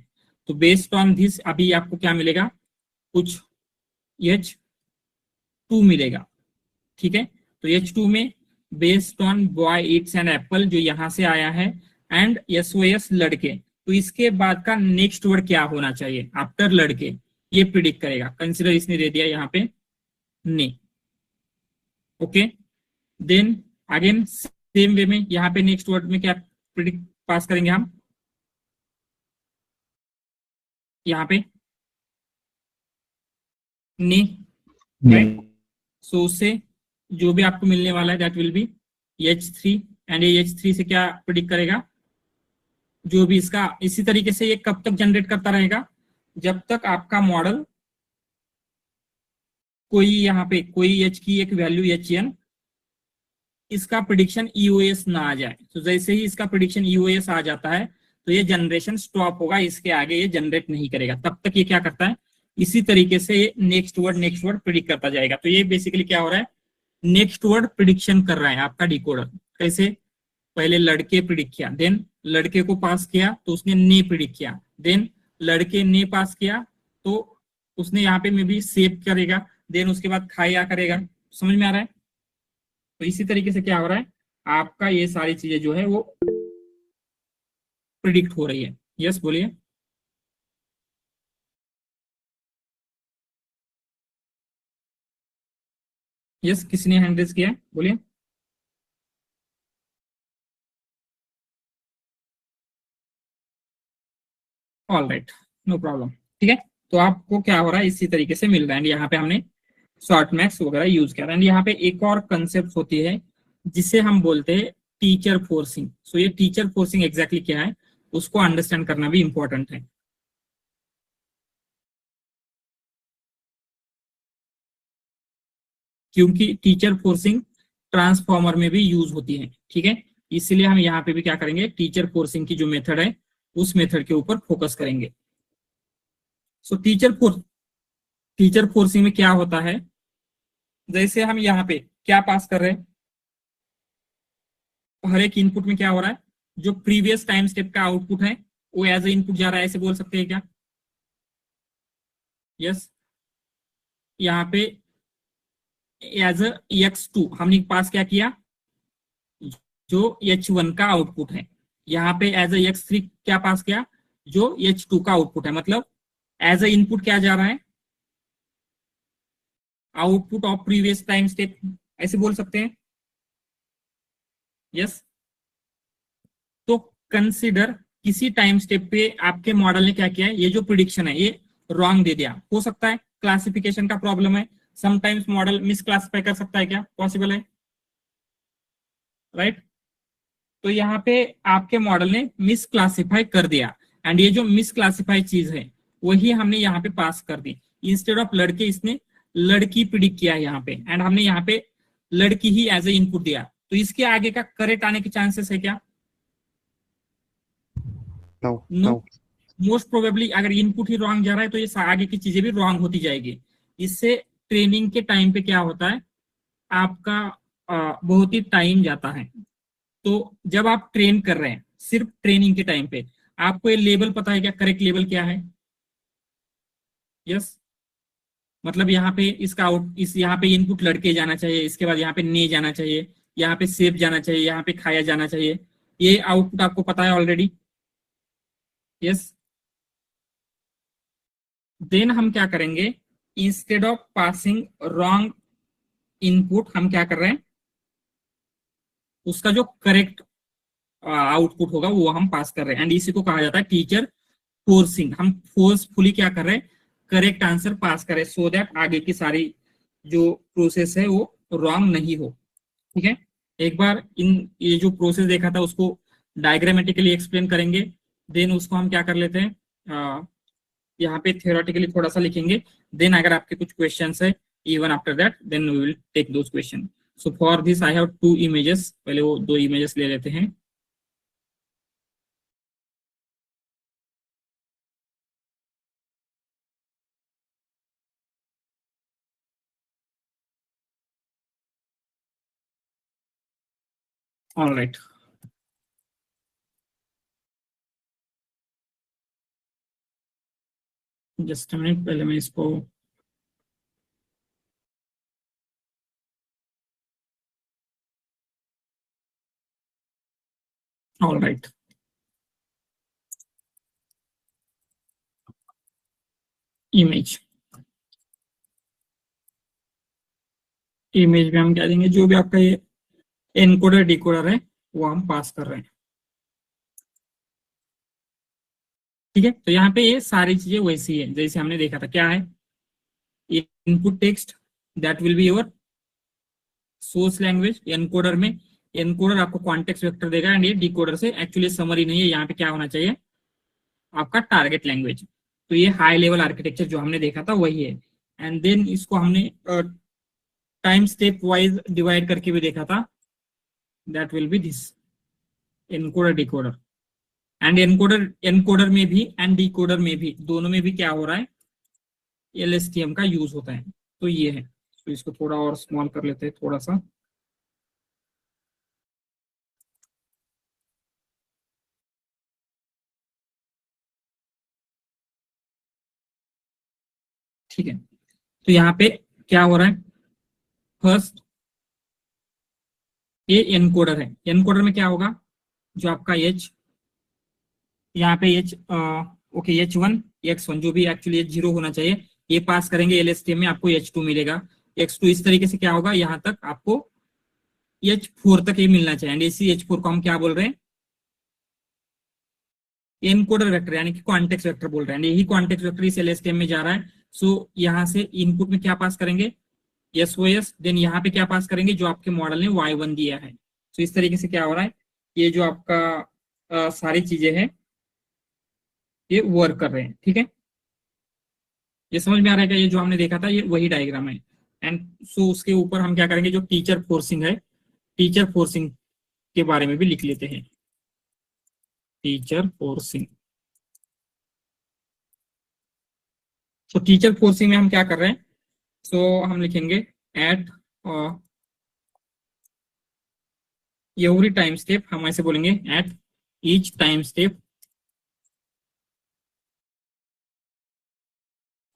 तो बेस्ड ऑन दिस अभी आपको क्या मिलेगा, कुछ H2 मिलेगा, ठीक है। तो H2 में based on boy eats an apple जो यहाँ से आया है एंड SOS लड़के, तो इसके बाद का नेक्स्ट वर्ड क्या होना चाहिए आफ्टर लड़के, ये प्रिडिक्ट करेगा। कंसिडर इसने दे दिया यहाँ पे ने, okay. Then again same way में यहाँ पे नेक्स्ट वर्ड में क्या प्रिडिक्ट पास करेंगे हम, यहाँ पे ने, राइट। सो उससे जो भी आपको मिलने वाला है that will be H3 and ये H3 से क्या प्रिडिक्ट करेगा, जो भी इसका, इसी तरीके से ये कब तक जनरेट करता रहेगा, जब तक आपका मॉडल कोई यहाँ पे कोई H की एक वैल्यू HN इसका प्रिडिक्शन EOS ना आ जाए। तो जैसे ही इसका प्रिडिक्शन EOS आ जाता है तो ये जनरेशन स्टॉप होगा, इसके आगे ये जनरेट नहीं करेगा। तब तक ये क्या करता है, इसी तरीके से ये नेक्स्ट वर्ड प्रिडिक्ट करता जाएगा। तो ये बेसिकली क्या हो रहा है, नेक्स्ट वर्ड प्रिडिक्शन कर रहा है आपका डिकोडर। कैसे, पहले लड़के प्रिडिक्ट किया, देन लड़के को पास किया तो उसने ने प्रिडिक्ट किया, देन लड़के ने पास किया तो उसने यहाँ पे में भी सेव करेगा, देन उसके बाद खाया करेगा। समझ में आ रहा है। तो इसी तरीके से क्या हो रहा है, आपका ये सारी चीजें जो है वो प्रिडिक्ट हो रही है। यस बोलिए। यस, किसी ने हैंड रेज किया है, बोलिए। All right, no problem. ठीक है, तो आपको क्या हो रहा है, इसी तरीके से मिल रहा है। यहाँ पे हमने शॉर्ट मैक्स वगैरह यूज किया। एंड यहाँ पे एक और कंसेप्ट होती है जिसे हम बोलते हैं टीचर फोर्सिंग। सो ये टीचर फोर्सिंग एग्जैक्टली क्या है, उसको अंडरस्टैंड करना भी इंपॉर्टेंट है। क्योंकि टीचर फोर्सिंग ट्रांसफॉर्मर में भी यूज होती है। ठीक है, इसलिए हम यहाँ पे भी क्या करेंगे, टीचर फोर्सिंग की जो मेथड है उस मेथड के ऊपर फोकस करेंगे। सो टीचर फोर्सिंग में क्या होता है, जैसे हम यहाँ पे क्या पास कर रहे हैं, हर एक इनपुट में क्या हो रहा है, जो प्रीवियस टाइम स्टेप का आउटपुट है वो एज ए इनपुट जा रहा है, ऐसे बोल सकते हैं क्या? यस, यहाँ पे एज x2 हमने पास क्या किया, जो h1 का आउटपुट है। यहाँ पे एज x3 क्या पास किया, जो h2 का आउटपुट है। मतलब एज ए इनपुट क्या जा रहा है, output of previous time step, ऐसे बोल सकते हैं। यस, तो कंसीडर किसी टाइम स्टेप पे आपके मॉडल ने क्या किया है, ये जो प्रिडिक्शन है ये रॉन्ग दे दिया। हो सकता है क्लासिफिकेशन का प्रॉब्लम है, समटाइम्स मॉडल मिस क्लासिफाई कर सकता है, क्या पॉसिबल है? राइट, तो यहाँ पे आपके मॉडल ने मिस क्लासिफाई कर दिया। एंड ये जो मिस क्लासिफाई चीज है वही हमने यहाँ पे पास कर दी। इंस्टेड ऑफ लड़के इसने लड़की प्रिडिक्ट किया यहाँ पे, एंड हमने यहाँ पे लड़की ही एज ए इनपुट दिया। तो इसके आगे का करेक्ट आने के चांसेस है क्या? No. No. No. Most probably अगर इनपुट ही रॉन्ग जा रहा है तो ये आगे की चीजें भी रॉन्ग होती जाएगी। इससे ट्रेनिंग के टाइम पे क्या होता है, आपका बहुत ही टाइम जाता है। तो जब आप ट्रेन कर रहे हैं, सिर्फ ट्रेनिंग के टाइम पे आपको ये लेवल पता है क्या, करेक्ट लेवल क्या है? यस, मतलब यहाँ पे इसका यहाँ पे इनपुट लड़के जाना चाहिए, इसके बाद यहाँ पे ने जाना चाहिए, यहाँ पे सेव जाना चाहिए, यहाँ पे खाया जाना चाहिए। ये आउटपुट आपको पता है ऑलरेडी। यस, देन हम क्या करेंगे, instead of passing wrong input हम क्या कर रहे हैं, उसका जो करेक्ट आउटपुट होगा वो हम पास कर रहे हैं। एंड इसी को कहा जाता है टीचर फोर्सिंग। हम फोर्सफुली क्या कर रहे हैं, करेक्ट आंसर पास करें, सो दैट आगे की सारी जो प्रोसेस है वो रॉन्ग नहीं हो। ठीक है, एक बार ये जो प्रोसेस देखा था उसको डायग्रामेटिकली एक्सप्लेन करेंगे, देन उसको हम क्या कर लेते हैं, यहाँ पे थ्योरेटिकली थोड़ा सा लिखेंगे। देन अगर आपके कुछ क्वेश्चंस है even after that, then we will take those question. So for this I have 2 images, पहले वो 2 इमेजेस ले लेते हैं। ऑल राइट, जस्ट मिनट, पहले मैं इसको ऑल राइट, इमेज में हम क्या देंगे, जो भी आपका ये एनकोडर डिकोडर है वो हम पास कर रहे हैं। ठीक है, तो यहाँ पे ये सारी चीजें वैसी है जैसे हमने देखा था। क्या है, input text that will be your source language. Encoder में एनकोडर आपको कॉन्टेक्स्ट वेक्टर देगा, एंड ये डिकोडर से एक्चुअली समरी नहीं है, यहाँ पे क्या होना चाहिए, आपका टारगेट लैंग्वेज। तो ये हाई लेवल आर्किटेक्चर जो हमने देखा था वही है। एंड देन इसको हमने टाइम स्टेप वाइज डिवाइड करके भी देखा था, that will be this encoder decoder. And encoder में भी एंड डिकोडर में भी, दोनों में भी क्या हो रहा है, LSTM का यूज होता है। तो ये है, तो इसको थोड़ा और स्मॉल कर लेते हैं थोड़ा सा। ठीक है, तो यहाँ पे क्या हो रहा है, फर्स्ट ये एनकोडर है। एनकोडर में क्या होगा, जो आपका H, यहाँ पे H ओके H1 X1 जो भी एक्चुअली 0 होना चाहिए, ये पास करेंगे LSTM में, आपको H2 मिलेगा। x2 इस तरीके से क्या होगा, यहां तक आपको h4 तक ये मिलना चाहिए। एंड इसी h4 को हम क्या बोल रहे हैं, एनकोडर वेक्टर यानी कि कॉन्टेक्स्ट वेक्टर बोल रहे हैं। यही कॉन्टेक्स्ट वेक्टर इस LSTM में जा रहा है। सो यहां से इनपुट में क्या पास करेंगे, SOS, देन यहाँ पे क्या पास करेंगे, जो आपके मॉडल ने y1 दिया है। सो इस तरीके से क्या हो रहा है, ये जो आपका सारी चीजें हैं ये वर्क कर रहे हैं। ठीक है, ये समझ में आ रहा है क्या, ये जो हमने देखा था ये वही डायग्राम है। एंड सो उसके ऊपर हम क्या करेंगे, जो टीचर फोर्सिंग है, टीचर फोर्सिंग के बारे में भी लिख लेते हैं। टीचर फोर्सिंग, तो टीचर फोर्सिंग में हम क्या कर रहे हैं, सो हम लिखेंगे एट एवरी टाइम स्टेप, हम ऐसे बोलेंगे at each time step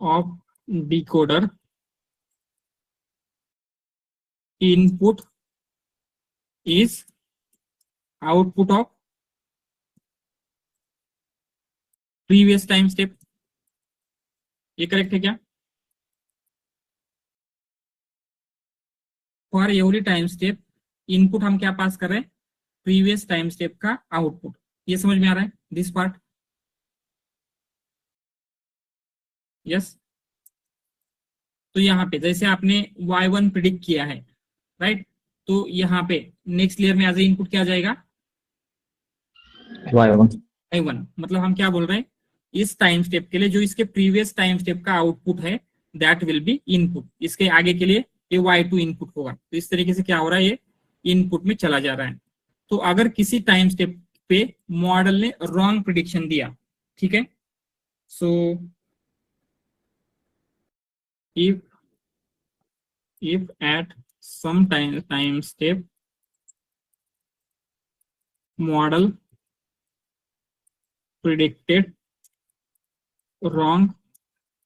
of decoder input is output of previous time step. ये करेक्ट है क्या, for every time step input हम क्या पास कर रहे हैं, प्रीवियस टाइम स्टेप का आउटपुट। ये समझ में आ रहा है दिस पार्ट, यस। तो यहाँ पे जैसे आपने y1 प्रिडिक्ट किया है, राइट, तो यहाँ पे नेक्स्ट लेयर में एज ए इनपुट क्या जाएगा, y1, y1। मतलब हम क्या बोल रहे हैं, इस टाइम स्टेप के लिए जो इसके प्रीवियस टाइम स्टेप का आउटपुट है दैट विल बी इनपुट, इसके आगे के लिए ये y2 इनपुट होगा। तो इस तरीके से क्या हो रहा है, ये इनपुट में चला जा रहा है। तो अगर किसी टाइम स्टेप पे मॉडल ने रॉन्ग प्रिडिक्शन दिया, ठीक है, सो if at some time step model predicted wrong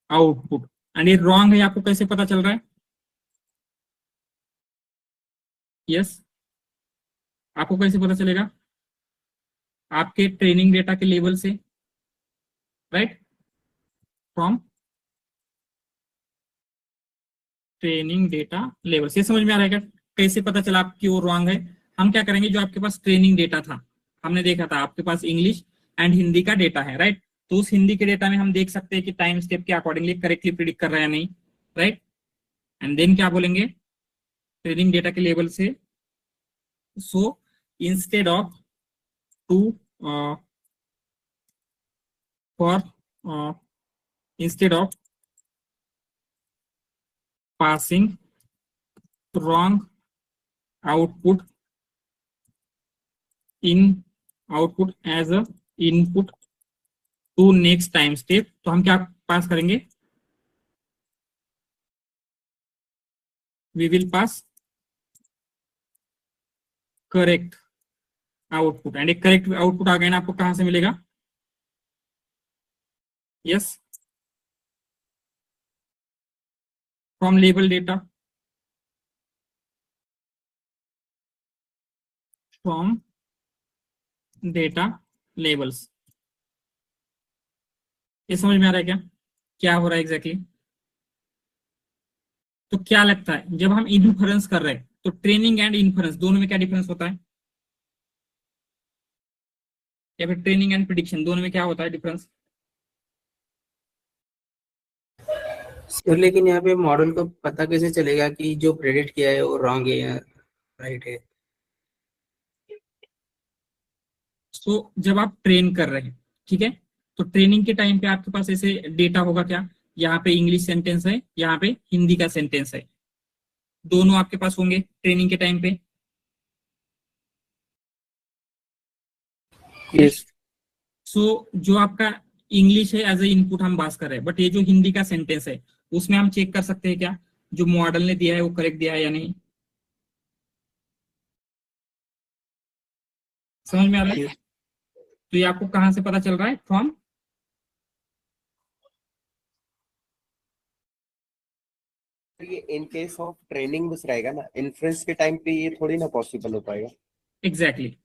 output, and ये wrong है आपको कैसे पता चल रहा है, यस, आपको कैसे पता चलेगा, आपके ट्रेनिंग डेटा के लेवल से, right, from training data level से। समझ में आ रहा है क्या, कैसे पता चला आपकी वो रॉन्ग है। हम क्या करेंगे, जो आपके पास ट्रेनिंग डेटा था, हमने देखा था आपके पास इंग्लिश एंड हिंदी का डेटा है, राइट, तो उस हिंदी के डेटा में हम देख सकते हैं कि टाइम स्टेप के अकॉर्डिंगली करेक्टली प्रिडिक्ट कर रहा है या नहीं, राइट। एंड देन क्या बोलेंगे, ट्रेनिंग डेटा के लेवल से, so instead of to for instead of passing wrong output as a input to next time step, तो हम क्या पास करेंगे, we will pass correct output, and एक करेक्ट आउटपुट आ गया ना, आपको कहां से मिलेगा, yes, from label data, from data labels। ये समझ में आ रहा है क्या, क्या हो रहा है एग्जैक्टली तो क्या लगता है, जब हम इन्फरेंस कर रहे हैं तो ट्रेनिंग एंड इन्फरेंस दोनों में क्या डिफरेंस होता है, या फिर ट्रेनिंग एंड प्रिडिक्शन दोनों में क्या होता है डिफरेंस, लेकिन यहाँ पे मॉडल को पता कैसे चलेगा कि जो प्रेडिक्ट किया है वो रॉन्ग है या राइट है। तो जब आप ट्रेन कर रहे हैं, ठीक है, तो ट्रेनिंग के टाइम पे आपके पास ऐसे डेटा होगा क्या, यहाँ पे इंग्लिश सेंटेंस है, यहाँ पे हिंदी का सेंटेंस है, दोनों आपके पास होंगे ट्रेनिंग के टाइम पे, Yes. सो जो आपका इंग्लिश है एज ए इनपुट हम पास कर रहे हैं, बट ये जो हिंदी का सेंटेंस है उसमें हम चेक कर सकते हैं क्या, जो मॉडल ने दिया है वो करेक्ट दिया है या नहीं, समझ में आ रहा है। तो ये आपको कहां से पता चल रहा है, फ्रॉम ये इन केस ऑफ ट्रेनिंग बस रहेगा ना, इन्फ्रेंस के टाइम पे ये थोड़ी ना पॉसिबल हो पाएगा। एग्जैक्टली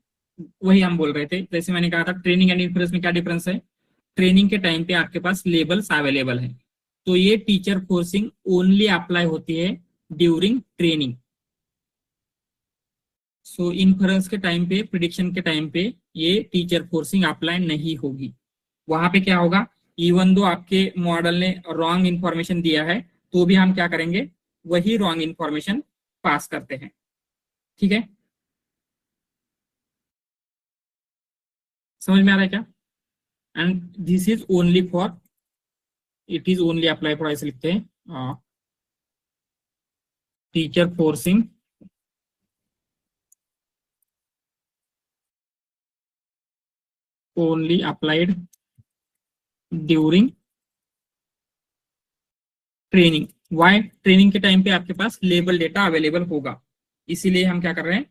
वही हम बोल रहे थे, जैसे मैंने कहा था ट्रेनिंग एंड इन्फ्रेंस में क्या डिफरेंस है, ट्रेनिंग के टाइम पे आपके पास लेबल्स अवेलेबल है, तो ये टीचर फोर्सिंग ओनली अप्लाई होती है ड्यूरिंग ट्रेनिंग। सो इन्फरेंस के टाइम पे, प्रिडिक्शन के टाइम पे ये टीचर फोर्सिंग अप्लाई नहीं होगी। वहां पे क्या होगा, इवन दो आपके मॉडल ने रॉन्ग इंफॉर्मेशन दिया है तो भी हम क्या करेंगे, वही रॉन्ग इंफॉर्मेशन पास करते हैं। ठीक है, समझ में आ रहा है क्या? And this is only for, it is only apply for, ऐसे लिखते हैं, teacher forcing only applied during training. Why? Training के टाइम पे आपके पास लेबल डेटा अवेलेबल होगा, इसीलिए हम क्या कर रहे हैं,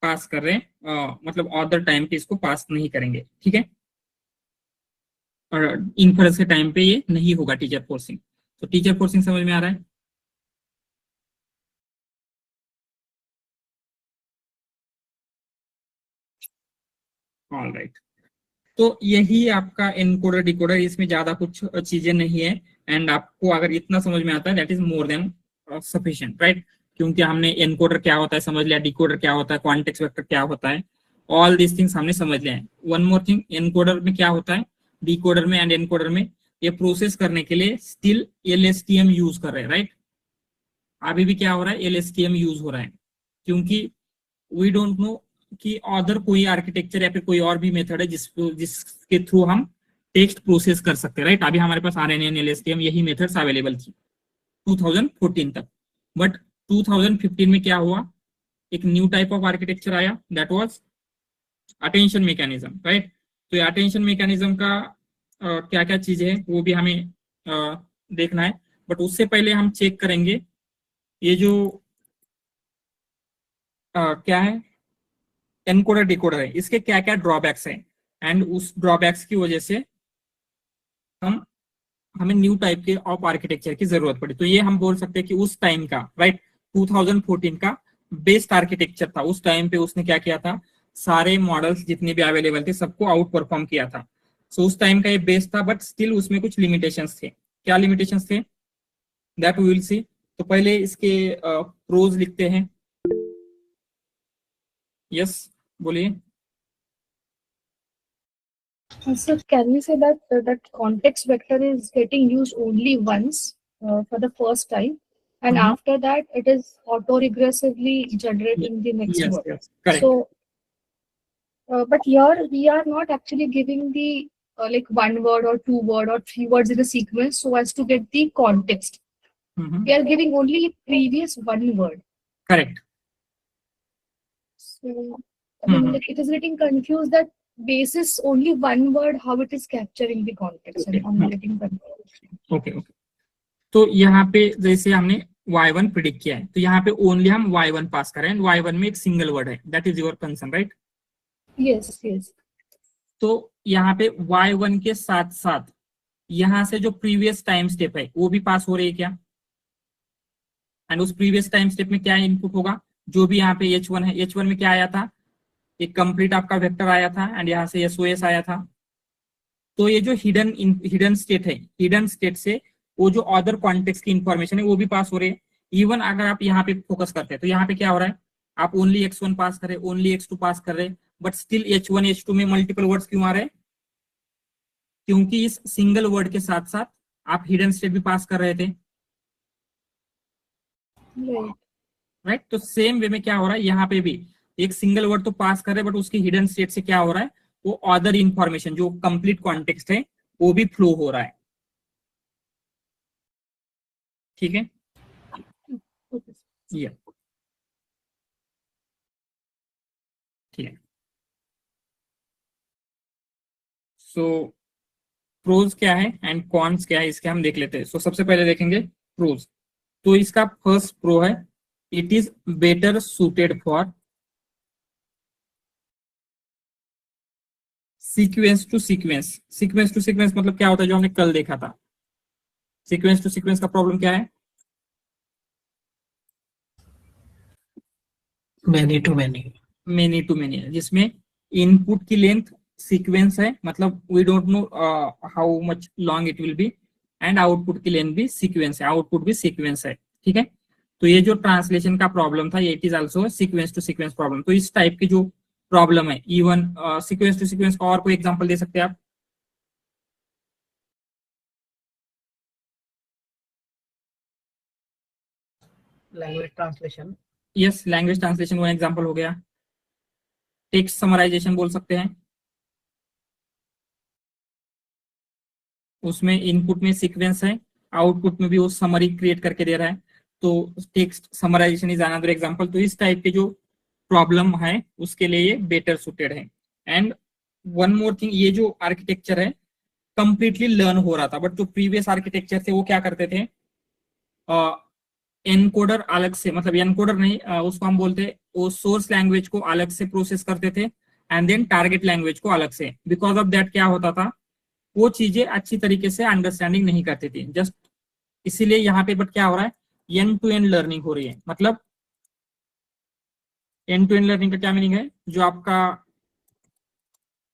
पास कर रहे हैं, मतलब अदर टाइम पे इसको पास नहीं करेंगे। ठीक है, और इन्फरेंस के टाइम पे ये नहीं होगा टीचर फोर्सिंग। तो टीचर फोर्सिंग समझ में आ रहा है? ऑलराइट, तो यही आपका एनकोडर डिकोडर, इसमें ज्यादा कुछ चीजें नहीं है। एंड आपको अगर इतना समझ में आता है, that is more than sufficient, right? क्योंकि हमने एनकोडर क्या होता है समझ लिया, डिकोडर क्या होता है, कॉन्टेक्स्ट वेक्टर क्या होता है, ऑल दिस थिंग्स हमने समझ लिया है। वन मोर थिंग, एनकोडर में क्या होता है, डिकोडर में एंड एनकोडर में, ये प्रोसेस करने के लिए स्टिल LSTM यूज कर रहे हैं, राइट? अभी भी क्या हो रहा है, LSTM यूज हो रहा है, क्योंकि वी डोंट नो कि अदर कोई आर्किटेक्चर या फिर कोई और भी मेथड है जिसके थ्रू हम टेक्स्ट प्रोसेस कर सकते हैं, राइट? अभी हमारे पास RNN, LSTM यही मेथड्स अवेलेबल थी 2014 तक। बट 2015 में क्या हुआ, एक न्यू टाइप ऑफ आर्किटेक्चर आया, that was attention mechanism, right? तो ये अटेंशन मैकेनिज्म का क्या क्या चीजें है वो भी हमें देखना है। बट उससे पहले हम चेक करेंगे ये जो क्या है, एनकोडर डिकोडर है, इसके क्या क्या ड्रॉबैक्स हैं, एंड उस ड्रॉबैक्स की वजह से हमें न्यू टाइप के ऑफ आर्किटेक्चर की जरूरत पड़ी। तो ये हम बोल सकते हैं कि उस टाइम का, राइट, 2014 का बेस्ट आर्किटेक्चर था। उस टाइम पे उसने क्या किया था, सारे मॉडल्स जितने भी अवेलेबल थे सबको आउट परफॉर्म किया था। सो उस टाइम का ये बेस्ट था, बट स्टिल उसमें कुछ लिमिटेशंस थे। क्या लिमिटेशंस थे, दैट वी विल सी। तो पहले इसके प्रोज लिखते हैं। यस, बोलिए। So can we say that that context vector is getting used only once for the first time, and Mhm. after that it is auto-regressively generating the next Yes, word. yes, correct. So, but here we are not actually giving the like one word or two word or three words in a sequence so as to get the context. Mhm. We are giving only previous one word. Correct. So I mean, Mhm. like, it is getting confused that basis only one word how it is capturing the context, and I'm getting confused. Okay okay, तो यहाँ पे जैसे हमने y1 predict किया है, तो यहाँ पे ओनली हम y1 पास करें, एंड y1 में एक सिंगल वर्ड है, that is your concern, right? Yes, yes. तो यहाँ पे y1 के साथ साथ यहाँ से जो प्रीवियस टाइम स्टेप है वो भी पास हो रही है क्या? एंड उस प्रीवियस टाइम स्टेप में क्या इनपुट होगा, जो भी यहाँ पे H1 है, H1 में क्या आया था, एक कंप्लीट आपका वेक्टर आया था, एंड यहाँ से SOS आया था। तो ये जो हिडन स्टेट है, हिडन स्टेट से वो जो अदर कॉन्टेक्स्ट की इंफॉर्मेशन है वो भी पास हो रही है। इवन अगर आप यहाँ पे फोकस करते हैं तो यहाँ पे क्या हो रहा है, आप ओनली X1 पास कर रहे, ओनली X2 पास कर रहे, बट स्टिल H1 H2 में मल्टीपल वर्ड्स क्यों आ रहे हैं? क्योंकि इस सिंगल वर्ड के साथ साथ आप हिडन स्टेट भी पास कर रहे थे, Right. राइट? तो सेम वे में क्या हो रहा है, यहाँ पे भी एक सिंगल वर्ड तो पास कर रहे, बट उसकी हिडन स्टेट से क्या हो रहा है, वो अदर इंफॉर्मेशन जो कंप्लीट कॉन्टेक्स्ट है वो भी फ्लो हो रहा है। ठीक है, Okay. ये ठीक है। सो प्रोज क्या है एंड कॉन्स क्या है, इसके हम देख लेते हैं। सो सबसे पहले देखेंगे प्रोज। तो इसका फर्स्ट प्रो है, it is better suited for sequence to sequence. Sequence to sequence मतलब क्या होता है, जो हमने कल देखा था। सीक्वेंस टू सीक्वेंस का प्रॉब्लम क्या है, Many to many. Many to many है, जिसमें इनपुट की लेंथ सीक्वेंस है, मतलब we don't know how much long it will be, and output की लेंथ भी सीक्वेंस है, आउटपुट भी सीक्वेंस है। ठीक है, तो ये जो ट्रांसलेशन का प्रॉब्लम था ये it is also sequence to sequence problem. तो इस टाइप की जो प्रॉब्लम है, इवन सीक्वेंस टू सीक्वेंस का और कोई एग्जांपल दे सकते हैं आप? Language translation. Yes, language translation one example हो गया। टेक्स्ट समराइजेशन बोल सकते हैं, उसमें इनपुट में सीक्वेंस है, आउटपुट में भी वो समरी क्रिएट करके दे रहा है, तो text summarisation is another example. तो इस टाइप के जो प्रॉब्लम है उसके लिए ये बेटर सुटेड है। एंड वन मोर थिंग, ये जो आर्किटेक्चर है कंप्लीटली लर्न हो रहा था, बट जो प्रीवियस आर्किटेक्चर थे वो क्या करते थे, एनकोडर अलग से, मतलब एनकोडर नहीं, उसको हम बोलते हैं, वो सोर्स लैंग्वेज को अलग से प्रोसेस करते थे एंड देन टारगेट लैंग्वेज को अलग से। बिकॉज ऑफ दैट क्या होता था, वो चीजें अच्छी तरीके से अंडरस्टैंडिंग नहीं करती थी जस्ट, इसीलिए यहाँ पे बट क्या हो रहा है, एंड टू एंड लर्निंग हो रही है। मतलब एंड टू एंड लर्निंग का क्या मीनिंग है, जो आपका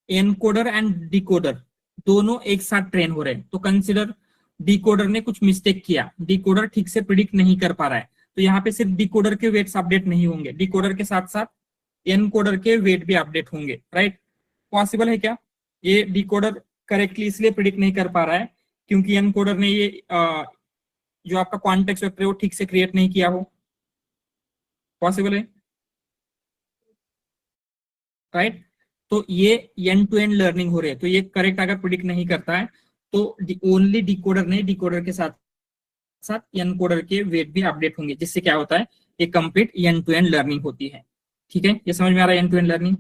एनकोडर एंड डिकोडर दोनों एक साथ ट्रेन हो रहे हैं। तो कंसिडर डिकोडर ने कुछ मिस्टेक किया, डिकोडर ठीक से प्रिडिक्ट नहीं कर पा रहा है, तो यहाँ पे सिर्फ डिकोडर के वेट्स अपडेट नहीं होंगे, डिकोडर के साथ साथ एनकोडर के वेट भी अपडेट होंगे, राइट? पॉसिबल है क्या? ये डिकोडर करेक्टली इसलिए प्रिडिक्ट नहीं कर पा रहा है क्योंकि एनकोडर ने ये जो आपका कॉन्टेक्स्ट वेक्टर है वो ठीक से क्रिएट नहीं किया हो। पॉसिबल है, राइट? तो ये एंड टू एंड लर्निंग हो रही है, तो ये करेक्ट अगर प्रिडिक्ट नहीं करता है तो ओनली डिकोडर नहीं, डिकोडर के साथ साथ एनकोडर के वेट भी अपडेट होंगे, जिससे क्या होता है, ये complete end to end learning होती है। ठीक है, ये समझ में आ रहा है end to end learning?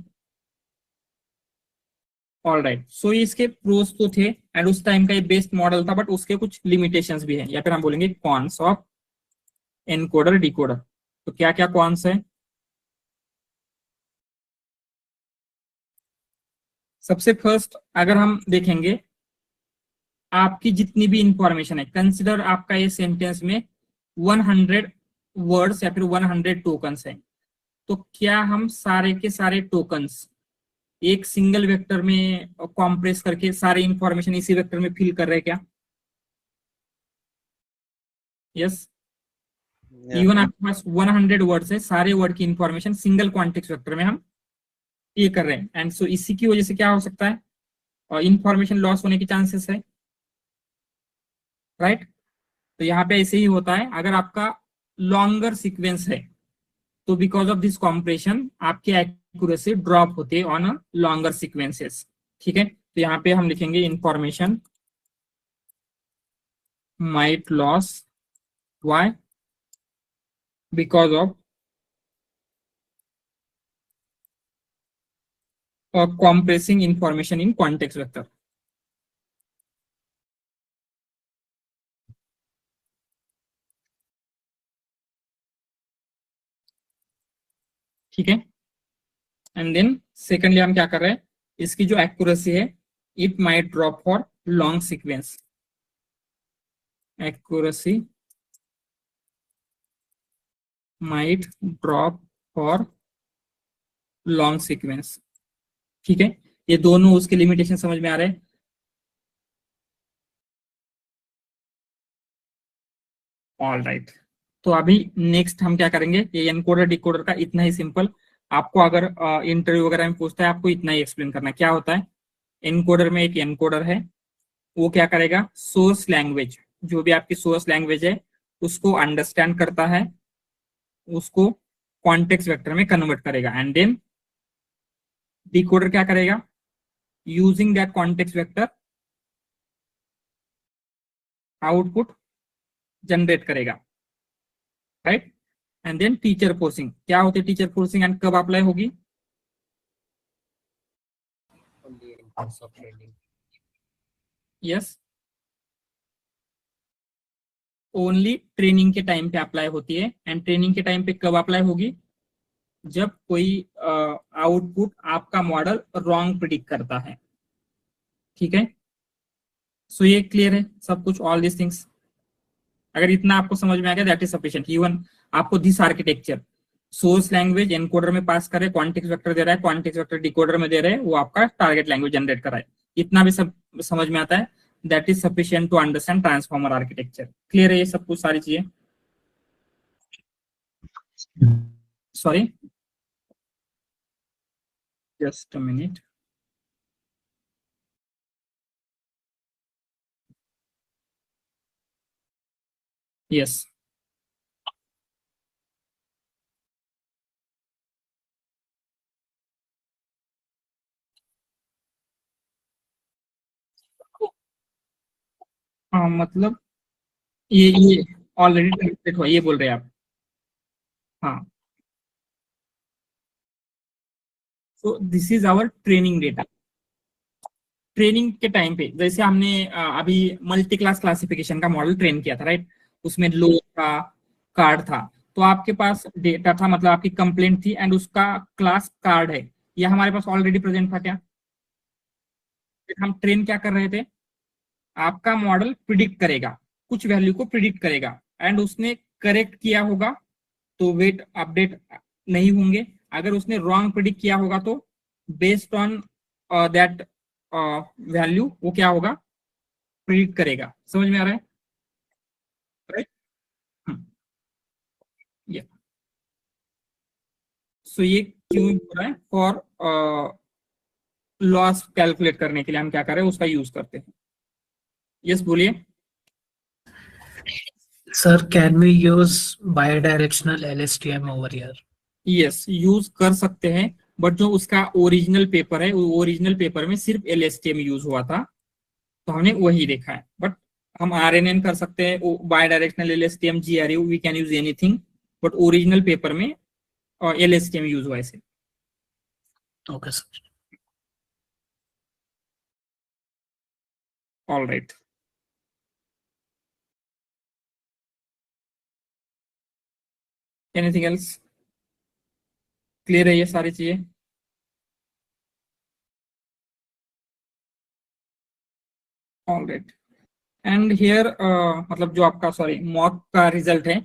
All right, so इसके प्रोस तो थे एंड उस टाइम का ये बेस्ट मॉडल था, बट उसके कुछ लिमिटेशंस भी हैं, या फिर हम बोलेंगे कॉन्स ऑफ एनकोडर डिकोडर। तो क्या क्या कॉन्स है? सबसे फर्स्ट अगर हम देखेंगे, आपकी जितनी भी इंफॉर्मेशन है, कंसिडर आपका ये सेंटेंस में 100 वर्ड्स या फिर 100 टोकन्स है, तो क्या हम सारे के सारे टोकन्स एक सिंगल वेक्टर में कॉम्प्रेस करके सारे इंफॉर्मेशन इसी वेक्टर में फिल कर रहे हैं क्या? यस, इवन आपके पास 100 वर्ड्स है, सारे वर्ड की इंफॉर्मेशन सिंगल क्वांटिक्स वेक्टर में हम ये कर रहे हैं, एंड सो इसी की वजह से क्या हो सकता है, और इंफॉर्मेशन लॉस होने की चांसेस है, राइट? तो यहाँ पे ऐसे ही होता है, अगर आपका लॉन्गर सीक्वेंस है तो बिकॉज ऑफ दिस कॉम्प्रेशन आपकी एक्यूरेसी ड्रॉप होती है ऑन अ लॉन्गर सीक्वेंसेस। ठीक है, तो यहाँ पे हम लिखेंगे information might loss, why? Because of compressing information in context vector। ठीक है, एंड देन सेकेंडली हम क्या कर रहे हैं, इसकी जो एक्यूरेसी है, it might drop for long sequence, accuracy might drop for long sequence. ठीक है, ये दोनों उसके लिमिटेशन समझ में आ रहे हैं? ऑल राइट, तो अभी नेक्स्ट हम क्या करेंगे, ये एनकोडर डिकोडर का इतना ही सिंपल। आपको अगर इंटरव्यू वगैरह में पूछता है, आपको इतना ही एक्सप्लेन करना है। क्या होता है, एनकोडर में एक एनकोडर है, वो क्या करेगा, सोर्स लैंग्वेज, जो भी आपकी सोर्स लैंग्वेज है उसको अंडरस्टैंड करता है, उसको कॉन्टेक्स्ट वेक्टर में कन्वर्ट करेगा, एंड देन डिकोडर क्या करेगा, using that context vector output generate करेगा, right? And then teacher forcing, क्या होती है टीचर फोर्सिंग एंड कब अप्लाई होगी? यस, ओनली ट्रेनिंग के टाइम पे अप्लाई होती है, एंड ट्रेनिंग के टाइम पे कब अप्लाई होगी, जब कोई आउटपुट आपका मॉडल रॉन्ग प्रिडिक्ट करता है। ठीक है, सो ये क्लियर है सब कुछ, ऑल दिस थिंग्स। अगर इतना आपको समझ में आ गया दैट इज सफिशिएंट। इवन आपको this architecture, source language encoder में पास करे, कॉन्टेक्स्ट वेक्टर दे रहा है, कॉन्टेक्स्ट वेक्टर डिकोडर में दे रहे हैं, वो आपका टारगेट लैंग्वेज जनरेट कर रहा है, इतना भी सब समझ में आता है, that is sufficient to understand transformer architecture. Clear है ये सब कुछ सारी चीजें? Sorry, just a minute. Yes, हाँ मतलब ये ऑलरेडी ट्रांसलेट हुआ, ये बोल रहे हैं आप? हाँ, so this is our training data. Training के टाइम पे जैसे हमने अभी मल्टी क्लास क्लासिफिकेशन का मॉडल ट्रेन किया था, राइट? उसमें लो था, कार्ड था, तो आपके पास डेटा था, मतलब आपकी कंप्लेंट थी एंड उसका क्लास कार्ड है, ये हमारे पास ऑलरेडी प्रेजेंट था क्या? फिर हम ट्रेन क्या कर रहे थे, आपका मॉडल प्रिडिक्ट करेगा, कुछ वैल्यू को प्रिडिक्ट करेगा एंड उसने करेक्ट किया होगा तो वेट अपडेट नहीं होंगे, अगर उसने रॉन्ग प्रिडिक्ट किया होगा तो बेस्ड ऑन दैट वैल्यू वो क्या होगा, प्रिडिक्ट करेगा। समझ में आ रहा है, राइट? ये सो ये क्यों हो रहा है, फॉर लॉस कैलकुलेट करने के लिए हम क्या कर रहे हैं, उसका यूज करते हैं। यस बोलिए। Sir, can we use bidirectional LSTM over here? Yes, use कर सकते हैं, बट जो उसका ओरिजिनल पेपर है, वो ओरिजिनल पेपर में सिर्फ LSTM यूज हुआ था, तो हमने वही देखा है। बट हम RNN कर सकते हैं, bidirectional LSTM, GRU, we can use anything, but original paper में LSTM यूज हुआ है। Okay, sir. All right, anything else? Clear है ये सारी चीजें? ऑल राइट, एंड हियर मतलब जो आपका सॉरी मॉक का रिजल्ट है,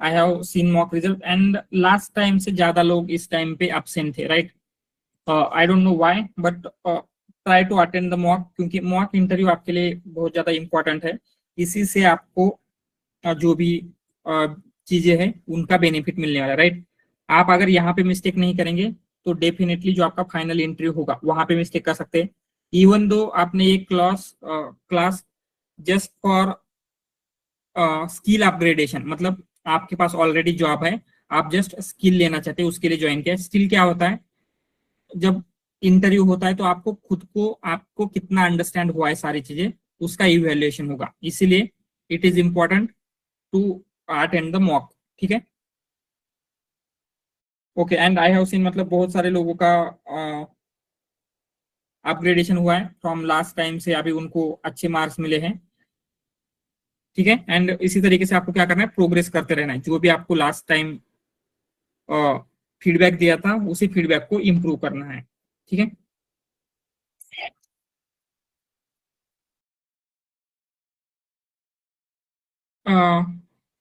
I have seen mock result and last time से ज्यादा लोग इस टाइम पे एब्सेंट थे, right? I don't know why, but try to attend the mock, क्योंकि मॉक इंटरव्यू आपके लिए बहुत ज्यादा इंपॉर्टेंट है। इसी से आपको जो भी चीजें हैं उनका बेनिफिट मिलने वाला है, राइट? आप अगर यहाँ पे मिस्टेक नहीं करेंगे तो डेफिनेटली जो आपका फाइनल इंटरव्यू होगा वहां पे मिस्टेक कर सकते हैं। इवन दो आपने एक class just for skill upgradation, मतलब आपके पास ऑलरेडी जॉब है, आप जस्ट स्किल लेना चाहते हैं, उसके लिए ज्वाइन किया। स्किल क्या होता है, जब इंटरव्यू होता है तो आपको खुद को, आपको कितना अंडरस्टैंड हुआ है सारी चीजें, उसका इवैल्यूएशन होगा, इसीलिए it is important to attend the mock. ठीक है, okay. And I have seen, मतलब बहुत सारे लोगों का अपग्रेडेशन हुआ है फ्रॉम लास्ट टाइम से, अभी उनको अच्छे मार्क्स मिले हैं। ठीक है, एंड इसी तरीके से आपको क्या करना है, प्रोग्रेस करते रहना है। जो भी आपको लास्ट टाइम फीडबैक दिया था उसी फीडबैक को इम्प्रूव करना है। ठीक है,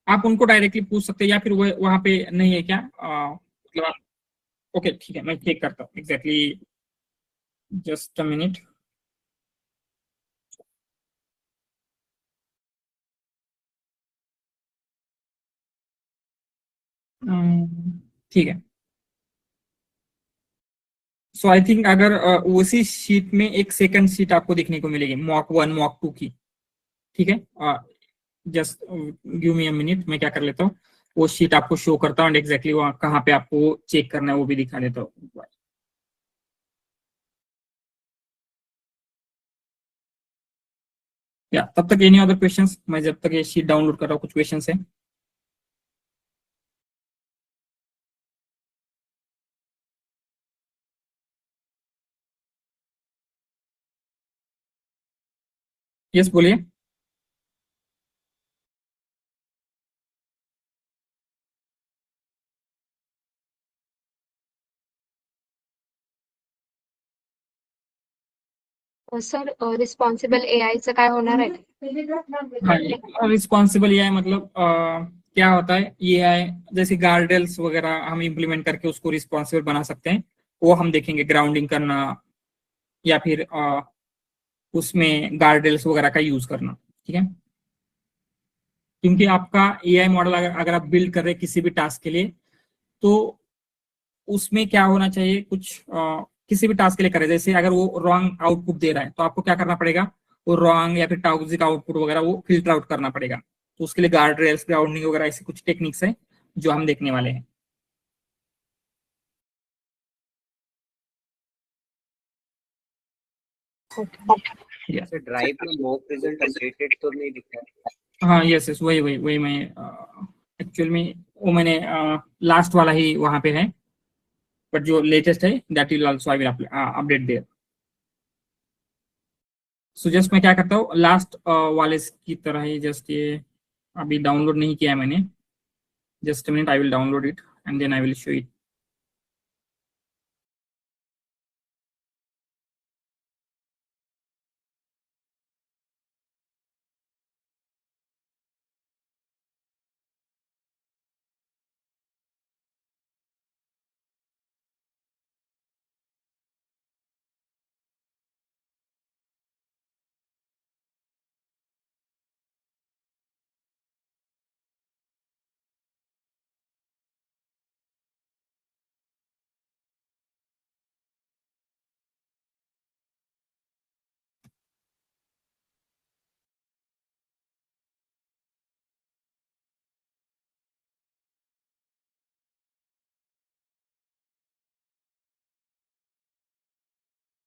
आप उनको डायरेक्टली पूछ सकते हैं या फिर वो वहां पे नहीं है क्या, मतलब ओके ठीक है, मैं चेक करता हूँ एग्जैक्टली, जस्ट अ मिनट। ठीक है, सो आई थिंक अगर उसी शीट में एक सेकंड शीट आपको देखने को मिलेगी, मॉक 1 मॉक 2 की। ठीक है, just give me a minute, मैं क्या कर लेता हूँ, वो शीट आपको शो करता हूँ एंड एग्जैक्टली वहाँ कहाँ पे आपको चेक करना है वो भी दिखा देता हूँ। या तब तक एनी अदर क्वेश्चंस, मैं जब तक ये शीट डाउनलोड कर रहा हूँ, कुछ क्वेश्चंस है? यस बोलिए। सर रिस्पॉन्सिबल एआयचं काय होणार आहे? हाँ, रिस्पॉन्सिबल ये है, मतलब क्या होता है ये है, जैसे गार्डल्स वगैरह हम इम्प्लीमेंट करके उसको रिस्पॉन्सिबल बना सकते हैं, वो हम देखेंगे, ग्राउंडिंग करना या फिर उसमें गार्डल्स वगैरह का यूज करना। ठीक है, क्योंकि आपका AI मॉडल अगर आप बिल्ड कर रहे हैं किसी भी टास्क के लिए, तो उसमें क्या होना चाहिए, कुछ किसी भी टास्क के लिए करें, जैसे अगर वो रॉन्ग आउटपुट दे रहा है तो आपको क्या करना पड़ेगा, वो रॉन्ग या फिर टॉक्सिक आउटपुट वगैरह वो फिल्टर आउट करना पड़ेगा। तो उसके लिए गार्ड रेल्स, ग्राउंडिंग वगैरह ऐसे कुछ टेक्निक्स है जो हम देखने वाले हैं। जैसे ड्राइव में मॉक रिजल्ट अपडेटेड तो नहीं दिख रहा। हाँ यस यस, वही वही वही मैं एक्चुअल में वो मैंने लास्ट वाला ही वहां पे है, बट जो लेटेस्ट है that will also I will update their. So just मैं क्या करता हूँ, लास्ट वाले की तरह ही जस्ट ये अभी डाउनलोड नहीं किया है मैंने, just a minute, I will download it and then I will show it.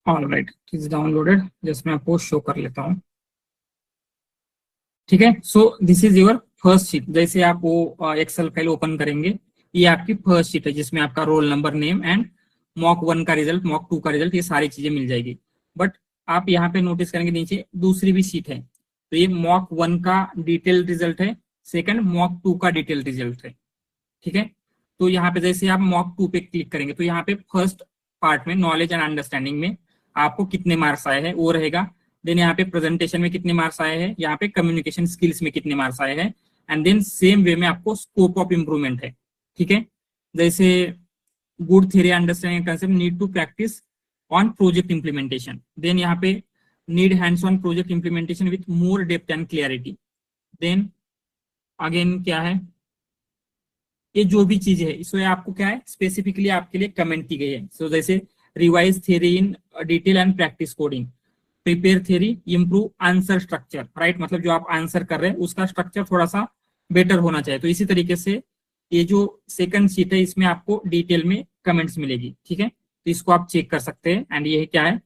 All right, it is downloaded, just मैं आपको शो कर लेता हूँ। ठीक है, so this is your first sheet. जैसे आप वो एक्सेल फाइल ओपन करेंगे, ये आपकी फर्स्ट शीट है जिसमें आपका roll number, name and mock 1 का रिजल्ट, मॉक 2 का रिजल्ट, ये सारी चीजें मिल जाएगी। बट आप यहाँ पे नोटिस करेंगे नीचे दूसरी भी शीट है, तो ये मॉक 1 का डिटेल रिजल्ट है, सेकंड मॉक 2 का डिटेल रिजल्ट है। ठीक है, तो यहाँ पे जैसे आप मॉक 2 पे क्लिक करेंगे तो यहाँ पे फर्स्ट पार्ट में नॉलेज एंड अंडरस्टैंडिंग में आपको कितने मार्क्स आए हैं वो रहेगा। देन यहाँ पे प्रेजेंटेशन में कितने मार्क्स आए हैं, यहाँ पे कम्युनिकेशन स्किल्स में कितने मार्क्स आए हैं, एंड देन सेम वे में आपको स्कोप ऑफ इम्प्रूवमेंट है। ठीक है, जैसे good theory understanding concept, need to practise on project implementation, then यहाँ पे need hands on project implementation with more depth and clarity. Then again क्या है, ये जो भी चीज है इसमें आपको क्या है स्पेसिफिकली आपके लिए कमेंट की गई है। सो जैसे revise theory in detail and practice coding, prepare theory, improve answer structure, right, मतलब जो आप आंसर कर रहे हैं उसका स्ट्रक्चर थोड़ा सा बेटर होना चाहिए। तो इसी तरीके से ये जो सेकंड शीट है इसमें आपको डिटेल में कमेंट्स मिलेगी। ठीक है, तो इसको आप चेक कर सकते हैं। एंड ये क्या है,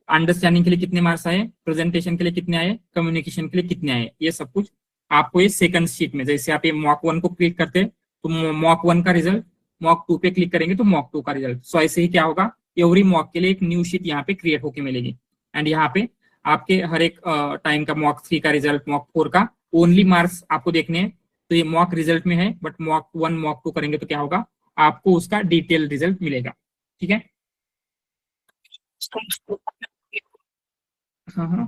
अंडरस्टैंडिंग के लिए कितने मार्क्स आए, प्रेजेंटेशन के लिए कितने आए, कम्युनिकेशन के लिए कितने आए, ये सब कुछ आपको ये सेकंड शीट में, जैसे आप ये मॉक 1 को क्लिक करते हैं तो मॉक 1 का रिजल्ट, मॉक 2 पे क्लिक करेंगे तो मॉक 2 का रिजल्ट। सो ऐसे ही क्या होगा, एवरी मॉक के लिए एक न्यू शीट यहाँ पे क्रिएट होके मिलेगी। एंड यहाँ पे आपके हर एक टाइम का मॉक 3 का रिजल्ट, मॉक 4 का ओनली मार्क्स आपको देखने हैं, तो ये मॉक रिजल्ट में है, बट मॉक 1 मॉक 2 करेंगे तो क्या होगा, आपको उसका डिटेल रिजल्ट मिलेगा। ठीक है, हाँ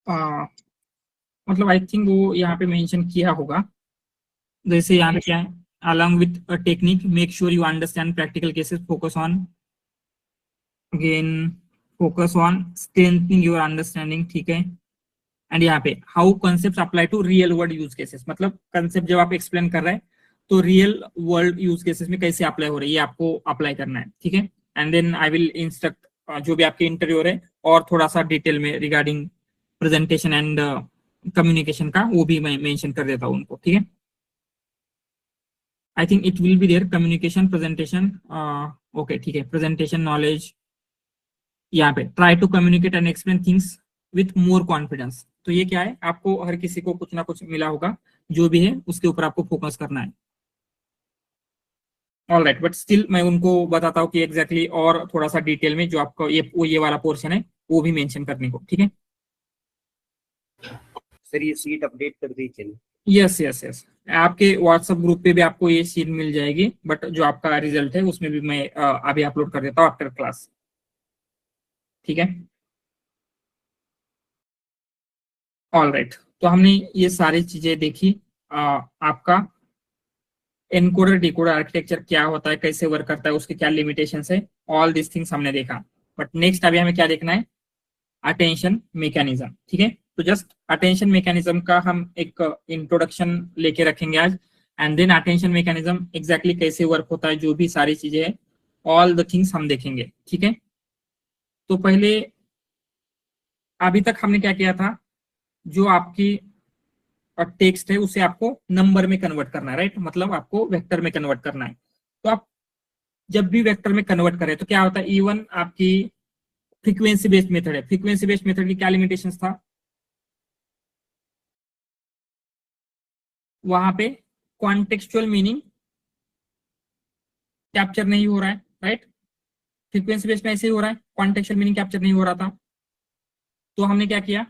हाँ मतलब आई थिंक वो यहाँ पे मेंशन किया होगा। जैसे यहाँ पे क्या है, along with a technique make sure you understand practical cases, focus on strengthening your understanding। ठीक है, एंड यहाँ पे how concepts apply to real world use cases, मतलब कंसेप्ट जब आप एक्सप्लेन कर रहे हैं तो रियल वर्ल्ड यूज केसेस में कैसे अप्लाई हो रही है ये आपको अप्लाई करना है। ठीक है, and then I will instruct जो भी आपके इंटरव्यूअर है और थोड़ा सा डिटेल में रिगार्डिंग प्रेजेंटेशन एंड कम्युनिकेशन का वो भी मैं मेंशन कर देता हूँ उनको। ठीक है, I think it will be there, communication, presentation, okay ठीक है, प्रेजेंटेशन, नॉलेज, यहाँ पे try to communicate and explain things with more confidence. तो ये क्या है, आपको हर किसी को कुछ ना कुछ मिला होगा, जो भी है उसके ऊपर आपको फोकस करना है। ऑल राइट, बट स्टिल मैं उनको बताता हूँ कि एग्जैक्टली और थोड़ा सा डिटेल में जो आपको ये वाला पोर्शन है वो भी मेंशन करने को। ठीक है सर, ये सीट अपडेट कर दी चलिए। यस यस यस, आपके व्हाट्सएप ग्रुप पे भी आपको ये शीट मिल जाएगी, बट जो आपका रिजल्ट है उसमें भी मैं अभी अपलोड कर देता हूँ आफ्टर क्लास। ठीक है, ऑल राइट, तो हमने ये सारी चीजें देखी। आपका एनकोडर डिकोडर आर्किटेक्चर क्या होता है, कैसे वर्क करता है, उसके क्या लिमिटेशंस है, ऑल दिस थिंग्स हमने देखा। बट नेक्स्ट अभी हमें क्या देखना है, अटेंशन मैकेनिज्म। ठीक है, तो जस्ट अटेंशन मैकेनिज्म का हम एक इंट्रोडक्शन लेके रखेंगे आज, and then attention mechanism exactly कैसे वर्क होता है, जो भी सारी चीजें हैं, ऑल द थिंग्स हम देखेंगे। ठीक है, तो पहले अभी तक हमने क्या किया था, जो आपकी टेक्स्ट है उसे आपको नंबर में कन्वर्ट करना है, राइट, मतलब आपको वेक्टर में कन्वर्ट करना है। तो आप जब भी वेक्टर में कन्वर्ट करें तो क्या होता है, इवन आपकी फ्रीक्वेंसी बेस्ड मेथड है, फ्रीक्वेंसी बेस्ड मेथड की क्या लिमिटेशंस था, वहां पे कॉन्टेक्सचुअल मीनिंग कैप्चर नहीं हो रहा है, राइट, फ्रीक्वेंसी बेस्ड में ऐसे ही हो रहा है, कॉन्टेक्सचुअल मीनिंग कैप्चर नहीं हो रहा था। तो हमने क्या किया,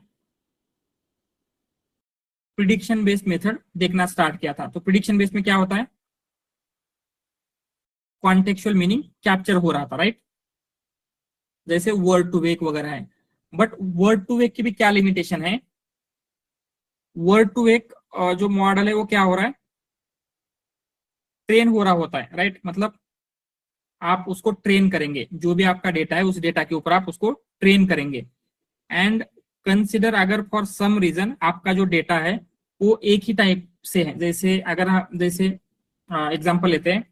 प्रिडिक्शन बेस्ड मेथड देखना स्टार्ट किया था। तो प्रिडिक्शन बेस्ड में क्या होता है, कॉन्टेक्सचुअल मीनिंग कैप्चर हो रहा था, राइट, जैसे वर्ड टू वेक वगैरह है। बट वर्ड टू वेक की भी क्या लिमिटेशन है, वर्ड टू वेक जो मॉडल है वो क्या हो रहा है, ट्रेन हो रहा होता है, राइट, मतलब आप उसको ट्रेन करेंगे, जो भी आपका डेटा है उस डेटा के ऊपर आप उसको ट्रेन करेंगे। एंड कंसिडर अगर फॉर सम रीजन आपका जो डेटा है वो एक ही टाइप से है, जैसे अगर जैसे एग्जांपल लेते हैं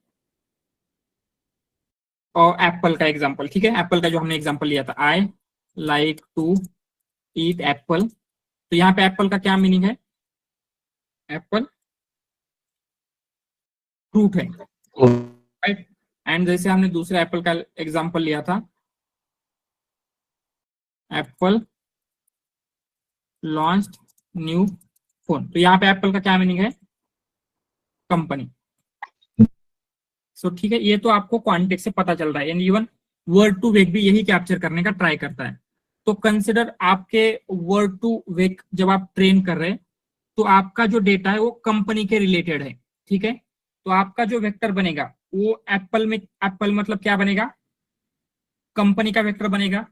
और एप्पल का एग्जांपल, ठीक है, एप्पल का जो हमने एग्जांपल लिया था, I like to eat apple. तो यहाँ पे एप्पल का क्या मीनिंग है, एप्पल फ्रूट है, राइट। एंड जैसे हमने दूसरे एप्पल का एग्जांपल लिया था, एप्पल लॉन्च्ड न्यू फोन। तो यहाँ पे एप्पल का क्या मीनिंग है, कंपनी। सो ठीक है, ये तो आपको कॉन्टेक्स्ट से पता चल रहा है, and even word to vec भी यही कैप्चर करने का ट्राई करता है। तो कंसिडर आपके वर्ड टू वेक जब आप ट्रेन कर रहे हैं तो आपका जो डेटा है वो कंपनी के रिलेटेड है, ठीक है। तो आपका जो वेक्टर बनेगा वो एप्पल में, एप्पल मतलब क्या बनेगा, कंपनी का वेक्टर बनेगा।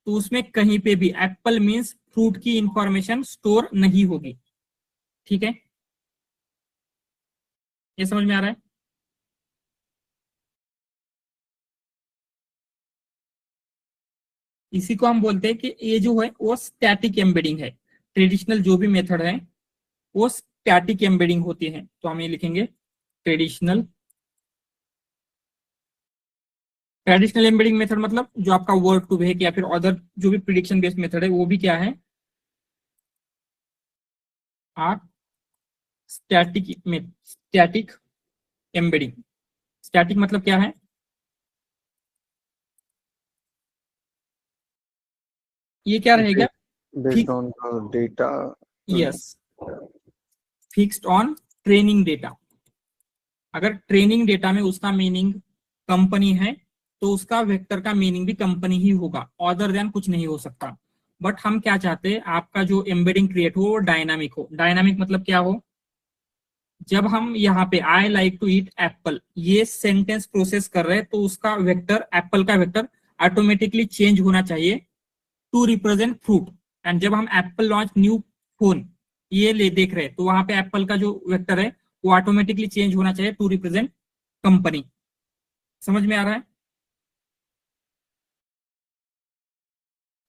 तो उसमें कहीं पे भी एप्पल मींस फ्रूट की इंफॉर्मेशन स्टोर नहीं होगी, ठीक है, ये समझ में आ रहा है। इसी को हम बोलते हैं कि ये जो है वो स्टैटिक एम्बेडिंग है। ट्रेडिशनल जो भी मेथड है वो स्टैटिक एम्बेडिंग होती है। तो हम ये लिखेंगे ट्रेडिशनल एम्बेडिंग मेथड, मतलब जो आपका वर्ड टू वेक या फिर अदर जो भी प्रिडिक्शन बेस्ड मेथड है वो भी क्या है, आप स्टैटिक एम्बेडिंग। स्टैटिक मतलब क्या है, ये क्या रहेगा, Based on the data. Yes, fixed on training data. अगर ट्रेनिंग डेटा में उसका मीनिंग कंपनी है तो उसका वेक्टर का मीनिंग भी कंपनी ही होगा, अदर देन कुछ नहीं हो सकता। बट हम क्या चाहते हैं, आपका जो एम्बेडिंग क्रिएट हो वो डायनामिक हो। डायनामिक मतलब क्या हो, जब हम यहाँ पे I like to eat apple ये सेंटेंस प्रोसेस कर रहे हैं तो उसका वेक्टर, एप्पल का वेक्टर ऑटोमेटिकली चेंज होना चाहिए टू रिप्रेजेंट फ्रूट। एंड जब हम एप्पल लॉन्च न्यू फोन ये ले देख रहे हैं तो वहां पे एप्पल का जो वेक्टर है वो ऑटोमेटिकली चेंज होना चाहिए टू रिप्रेजेंट कंपनी। समझ में आ रहा है।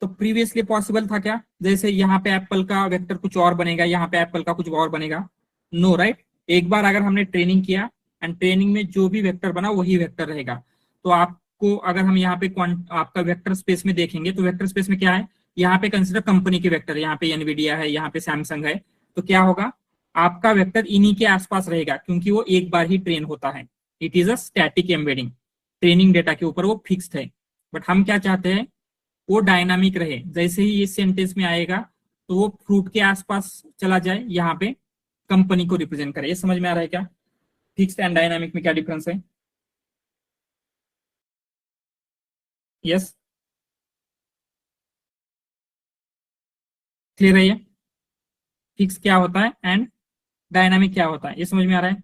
तो प्रीवियसली पॉसिबल था क्या, जैसे यहाँ पे एप्पल का वेक्टर कुछ और बनेगा, यहाँ पे एप्पल का कुछ और बनेगा, नो, राइट। एक बार अगर हमने ट्रेनिंग किया एंड ट्रेनिंग में जो भी वेक्टर बना वही वेक्टर रहेगा। तो आपको अगर हम यहाँ पे आपका वेक्टर स्पेस में देखेंगे तो वेक्टर स्पेस में क्या है, यहाँ पे कंसिडर कंपनी के वेक्टर, यहाँ पे एनवीडिया है, यहाँ पे सैमसंग है। तो क्या होगा, आपका वेक्टर इन्हीं के आसपास रहेगा क्योंकि वो एक बार ही ट्रेन होता है। It is a static embedding, training data के ऊपर वो फिक्स्ड है। बट हम क्या चाहते हैं, वो डायनामिक रहे। जैसे ही इस सेंटेंस में आएगा तो वो फ्रूट के आसपास चला जाए, यहाँ पे कंपनी को रिप्रेजेंट करे। ये समझ में आ रहा है क्या, फिक्स्ड एंड डायनामिक में क्या डिफरेंस है। यस, क्लियर है ये, फिक्स क्या होता है एंड डायनामिक क्या होता है, ये समझ में आ रहा है।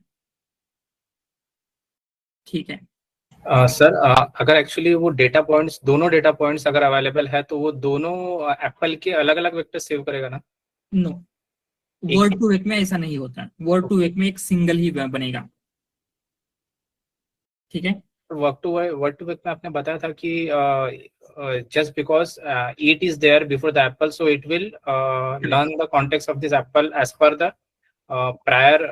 ठीक है सर, अगर एक्चुअली वो डेटा पॉइंट्स, दोनों डेटा पॉइंट्स अगर अवेलेबल है तो वो दोनों एप्पल के अलग अलग वेक्टर सेव करेगा ना। नो, वर्ड टू वेक में ऐसा नहीं होता, वर्ड टू वेक में एक सिंगल ही बनेगा, ठीक है। वर्ड टू वर्ड में आपने बताया था कि just because eat is there before the apple so it will learn the context of this apple as per the prior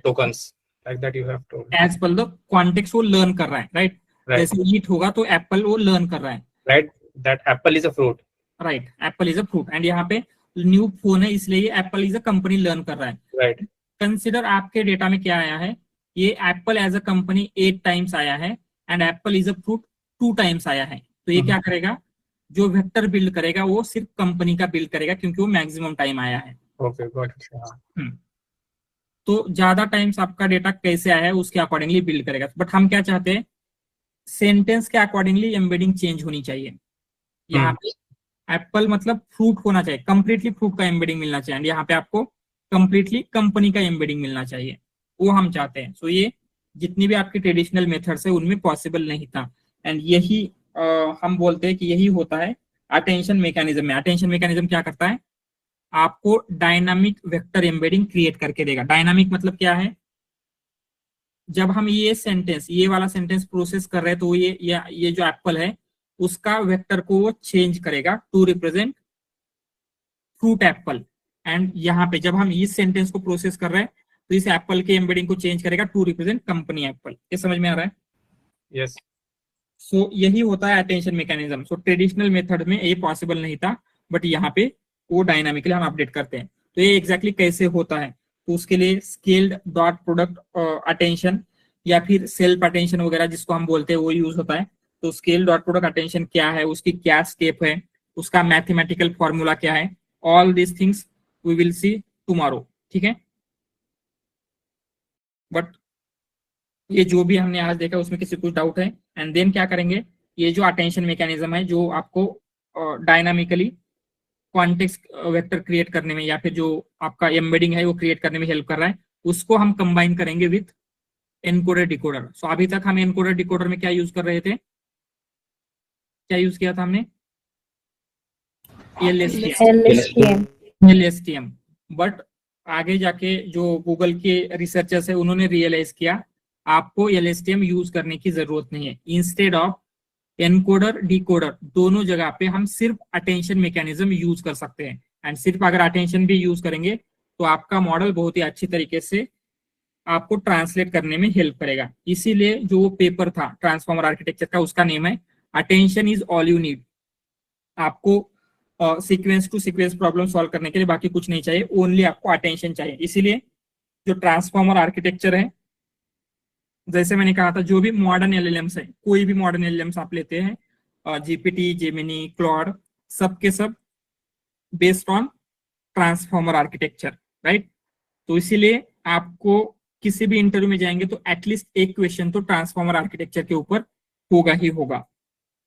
tokens like that you have told as per the context वो learn कर रहा है, right? Right जैसे ईट होगा तो Apple वो learn कर रहा है, right that Apple is a fruit right? Apple is a fruit and यहाँ पे न्यू फोन है इसलिए ये Apple is a company learn कर रहा है, राइट कंसिडर आपके डेटा में क्या आया है, ये apple as a company 8 times आया है and apple is a fruit 2 times आया है। तो ये क्या करेगा, जो वेक्टर बिल्ड करेगा वो सिर्फ कंपनी का बिल्ड करेगा क्योंकि वो मैक्सिमम टाइम आया है। Okay got it. तो ज्यादा टाइम्स आपका डेटा कैसे आया है उसके अकॉर्डिंगली बिल्ड करेगा। बट हम क्या चाहते हैं, सेंटेंस के अकॉर्डिंगली एम्बेडिंग चेंज होनी चाहिए। यहाँ पे एप्पल मतलब फ्रूट होना चाहिए, कंप्लीटली फ्रूट का एम्बेडिंग मिलना चाहिए, यहाँ पे आपको कंप्लीटली कंपनी का एम्बेडिंग मिलना चाहिए, वो हम चाहते हैं। सो ये जितनी भी आपकी ट्रेडिशनल मेथड्स है उनमें पॉसिबल नहीं था एंड यही हम बोलते हैं कि यही होता है अटेंशन मैकेनिज्म में। अटेंशन मैकेनिज्म क्या करता है, आपको डायनामिक वेक्टर एम्बेडिंग क्रिएट करके देगा। डायनामिक मतलब क्या है, जब हम ये सेंटेंस, ये वाला सेंटेंस प्रोसेस कर रहे हैं तो ये जो एप्पल है उसका वेक्टर को वो चेंज करेगा to represent fruit apple. And यहाँ पे जब हम इस सेंटेंस को प्रोसेस कर रहे हैं तो इस एप्पल के एम्बेडिंग को चेंज करेगा टू रिप्रेजेंट कंपनी एप्पल। ये समझ में आ रहा है? यस। सो यही होता है अटेंशन मैकेनिज्म। सो ट्रेडिशनल मेथड में ये पॉसिबल नहीं था, बट यहाँ पे वो डायनामिकली हम अपडेट करते हैं। तो ये एग्जैक्टली कैसे होता है, तो उसके लिए स्केल्ड डॉट प्रोडक्ट अटेंशन या फिर सेल्फ अटेंशन वगैरह जिसको हम बोलते हैं वो यूज होता है। तो स्केल डॉट प्रोडक्ट अटेंशन क्या है, उसकी क्या स्टेप है, उसका मैथमेटिकल फॉर्मूला क्या है, all this things we will see tomorrow, ठीक है? बट ये जो भी हमने आज देखा उसमें किसी कुछ डाउट है? एंड देन क्या करेंगे, ये जो अटेंशन मैकेनिज्म है जो आपको डायनामिकली कॉन्टेक्स्ट वेक्टर क्रिएट करने में या फिर जो आपका एम्बेडिंग है वो क्रिएट करने में हेल्प कर रहा है, उसको हम कंबाइन करेंगे विथ एनकोडर डिकोडर। सो अभी तक हम एनकोडर डिकोडर में क्या यूज कर रहे थे, क्या यूज किया था हमने? LSTM। बट आगे जाके जो गूगल के रिसर्चर्स है उन्होंने रियलाइज किया आपको LSTM यूज करने की जरूरत नहीं है। इंस्टेड ऑफ एनकोडर डिकोडर दोनों जगह पे हम सिर्फ अटेंशन मैकेनिज्म यूज कर सकते हैं। एंड सिर्फ अगर अटेंशन भी यूज करेंगे तो आपका मॉडल बहुत ही अच्छी तरीके से आपको ट्रांसलेट करने में हेल्प करेगा। इसीलिए जो पेपर था ट्रांसफॉर्मर आर्किटेक्चर का उसका नेम है attention is all you need. आपको sequence to sequence problem solve करने के लिए बाकी कुछ नहीं चाहिए, ओनली आपको अटेंशन चाहिए। इसीलिए जो ट्रांसफॉर्मर आर्किटेक्चर है, जैसे मैंने कहा था, जो भी मॉडर्न एलएलएम्स है, कोई भी मॉडर्न एलएलएम्स आप लेते हैं, जीपीटी, जेमिनी, क्लॉड, सब के सब based on transformer architecture, right? तो इसीलिए आपको किसी भी इंटरव्यू में जाएंगे तो एटलीस्ट एक क्वेश्चन तो ट्रांसफॉर्मर आर्किटेक्चर के ऊपर होगा ही होगा।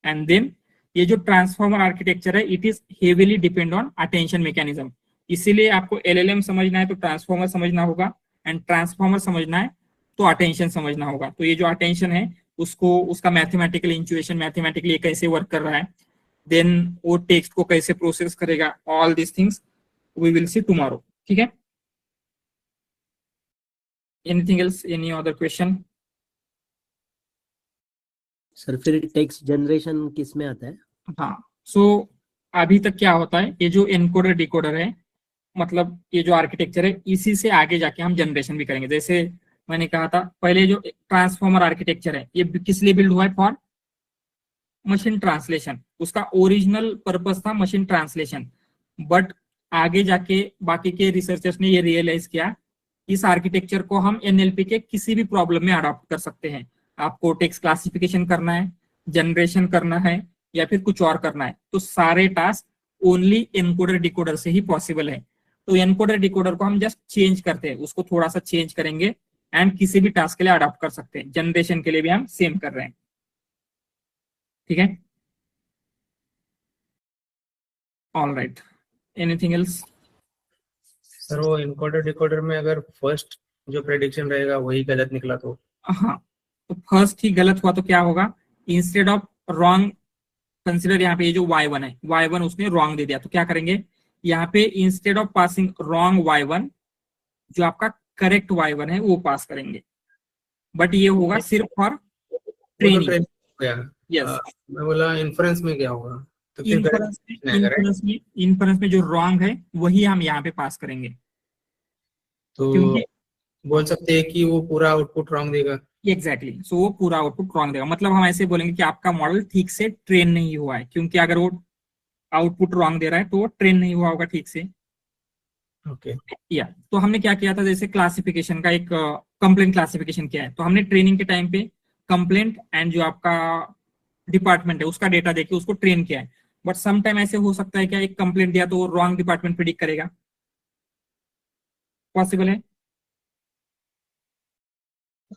एंड देन ये जो ट्रांसफॉर्मर आर्किटेक्चर है it is heavily depend on attention mechanism. इसीलिए आपको एलएलएम समझना है तो ट्रांसफॉर्मर समझना होगा, एंड ट्रांसफॉर्मर समझना है तो अटेंशन समझना होगा। तो ये जो अटेंशन है उसको, उसका मैथमेटिकल इंट्यूएशन, मैथमेटिकली कैसे वर्क कर रहा है, देन वो टेक्स्ट को कैसे प्रोसेस करेगा, all this things we will see tomorrow, ठीक है? Anything else, any other question? Sir फिर टेक्स्ट जनरेशन किस में आता है? हाँ, सो अभी तक क्या होता है, ये जो एनकोडर डिकोडर है, मतलब ये जो आर्किटेक्चर है, इसी से आगे जाके हम जनरेशन भी करेंगे। जैसे मैंने कहा था पहले जो ट्रांसफॉर्मर आर्किटेक्चर है ये किस लिए बिल्ड हुआ है, फॉर मशीन ट्रांसलेशन। उसका ओरिजिनल पर्पस था मशीन ट्रांसलेशन, बट आगे जाके बाकी के रिसर्चर्स ने ये रियलाइज किया इस आर्किटेक्चर को हम एनएलपी के किसी भी प्रॉब्लम में अडॉप्ट कर सकते हैं। आपको टेक्स्ट क्लासिफिकेशन करना है, जनरेशन करना है या फिर कुछ और करना है, तो सारे टास्क ओनली एनकोडर डिकोडर से ही पॉसिबल है। तो एनकोडर डिकोडर को हम जस्ट चेंज करते हैं, उसको थोड़ा सा चेंज करेंगे एंड किसी भी टास्क के लिए अडॉप्ट कर सकते हैं। जनरेशन के लिए भी हम सेम कर रहे हैं, ठीक है? All right, anything else? Sir वो एनकोडर डिकोडर में अगर फर्स्ट जो प्रेडिक्शन रहेगा वही गलत निकला तो? हाँ, तो फर्स्ट ही गलत हुआ तो क्या होगा, इंस्टेड ऑफ रॉन्ग, कंसिडर यहाँ पे ये जो y1 है, y1 उसने रॉन्ग दे दिया, तो क्या करेंगे यहाँ पे instead of passing wrong y1 जो आपका करेक्ट y1 है वो पास करेंगे। बट ये होगा सिर्फ फॉर ट्रेनिंग। ट्रेनिंग हो गया। यस, मैं बोला इन्फ्रेंस में क्या होगा, तो फिर इन्फ्रेंस नहीं आएगा, right? इन्फ्रेंस में जो रॉन्ग है वही हम यहाँ पे पास करेंगे, तो क्योंकि बोल सकते हैं कि वो पूरा आउटपुट रॉन्ग देगा। एग्जैक्टली सो वो पूरा आउटपुट रॉन्ग देगा। मतलब हम ऐसे बोलेंगे कि आपका मॉडल ठीक से ट्रेन नहीं हुआ है, क्योंकि अगर वो आउटपुट रॉन्ग दे रहा है तो वो ट्रेन नहीं हुआ होगा ठीक से। ओके, या तो हमने क्या किया था, जैसे क्लासिफिकेशन का एक कंप्लेंट क्लासिफिकेशन किया है, तो हमने ट्रेनिंग के टाइम पे कंप्लेंट एंड जो आपका डिपार्टमेंट है उसका डेटा देके उसको ट्रेन किया है। बट सम टाइम ऐसे हो सकता है क्या, एक कंप्लेंट दिया तो वो रॉन्ग डिपार्टमेंट प्रिडिक्ट करेगा, पॉसिबल है?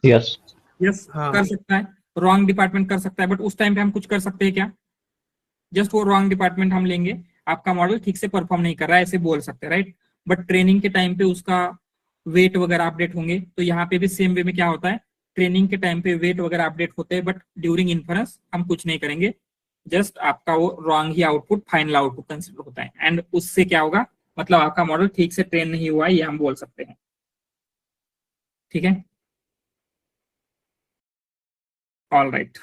Yes. यस, हाँ। कर सकता है, रॉन्ग डिपार्टमेंट कर सकता है। बट उस टाइम पे हम कुछ कर सकते हैं क्या, जस्ट वो रॉन्ग डिपार्टमेंट हम लेंगे, आपका मॉडल ठीक से परफॉर्म नहीं कर रहा है ऐसे बोल सकते हैं, राइट। बट ट्रेनिंग के टाइम पे उसका वेट वगैरह अपडेट होंगे, तो यहाँ पे भी सेम वे में क्या होता है, ट्रेनिंग के टाइम पे वेट वगैरह अपडेट होते हैं, बट ड्यूरिंग इन्फरेंस हम कुछ नहीं करेंगे, जस्ट आपका वो रॉन्ग ही आउटपुट फाइनल आउटपुट कंसिडर होता है। एंड उससे क्या होगा, मतलब आपका मॉडल ठीक से ट्रेन नहीं हुआ है ये हम बोल सकते हैं, ठीक है। All right.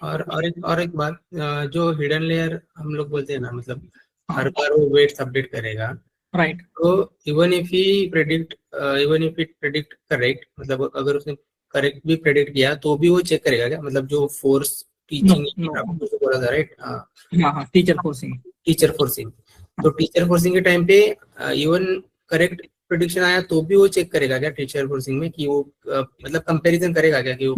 और एक बात, जो हिडन लेयर हम लोग बोलते हैं ना, मतलब हर बार वो वेट्स अपडेट करेगा, राइट। तो even if it predict correct, मतलब अगर उसने करेक्ट भी प्रेडिक्ट किया तो भी वो चेक करेगा क्या, मतलब जो फोर्स टीचिंग आपको बोला था, राइट? हाँ, टीचर फोर्सिंग। टीचर फोर्सिंग, तो टीचर फोर्सिंग के टाइम पे इवन करेक्ट प्रेडिक्शन आया तो भी वो चेक करेगा क्या टीचर फोर्सिंग में, कि वो मतलब कंपैरिजन करेगा क्या कि वो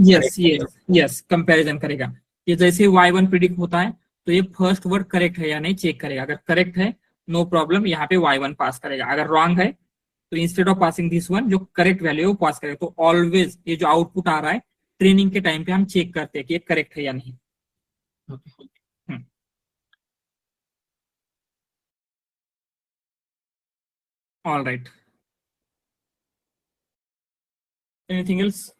यस कंपैरिजन करेगा। ये जैसे y1 प्रिडिक्ट होता है तो ये फर्स्ट वर्ड करेक्ट है या नहीं चेक करेगा, अगर करेक्ट है नो प्रॉब्लम, यहाँ पे y1 पास करेगा, अगर रॉन्ग है तो instead of passing this one जो करेक्ट वैल्यू है वो पास करेगा। तो ऑलवेज ये जो आउटपुट आ रहा है ट्रेनिंग के टाइम पे हम चेक करते हैं कि ये करेक्ट है या नहीं। All right, anything else?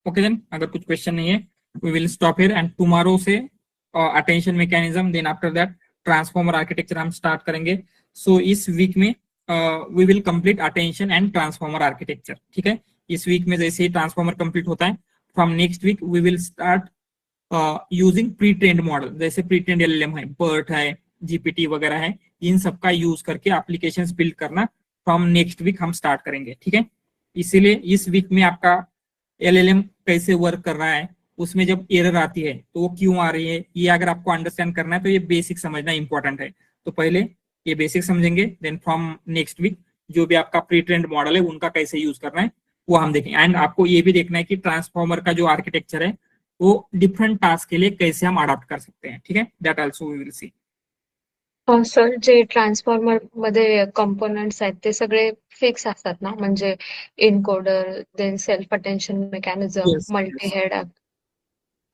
Okay then, अगर कुछ क्वेश्चन नहीं है we will stop here and tomorrow से attention mechanism, then after that transformer architecture हम स्टार्ट करेंगे। सो इस वीक में we will complete attention and transformer architecture, ठीक है। इस वीक में जैसे ही ट्रांसफॉर्मर कंप्लीट होता है, from next week we will start using pre trained model, जैसे प्री ट्रेंड एलएलएम है, बर्ट है, जीपीटी वगैरह है, इन सबका यूज करके एप्लीकेशंस बिल्ड करना फ्रॉम नेक्स्ट वीक हम स्टार्ट करेंगे, ठीक है। इसीलिए इस वीक में आपका एलएलएम कैसे वर्क कर रहा है, उसमें जब एरर आती है तो वो क्यों आ रही है, ये अगर आपको अंडरस्टैंड करना है तो ये बेसिक समझना इंपॉर्टेंट है। तो पहले ये बेसिक समझेंगे, देन फ्रॉम नेक्स्ट वीक जो भी आपका प्री ट्रेंड मॉडल है उनका कैसे यूज करना है वो हम देखेंगे। एंड आपको ये भी देखना है कि ट्रांसफॉर्मर का जो आर्किटेक्चर है वो डिफरेंट टास्क के लिए कैसे हम अडॉप्ट कर सकते हैं, ठीक है। That also we will see. Sir, जे ट्रान्सफॉर्मर मध्ये कंपोनेंट्स आहेत ते सगळे फिक्स असतात ना, म्हणजे encoder, then self attention mechanism, Yes, multi head,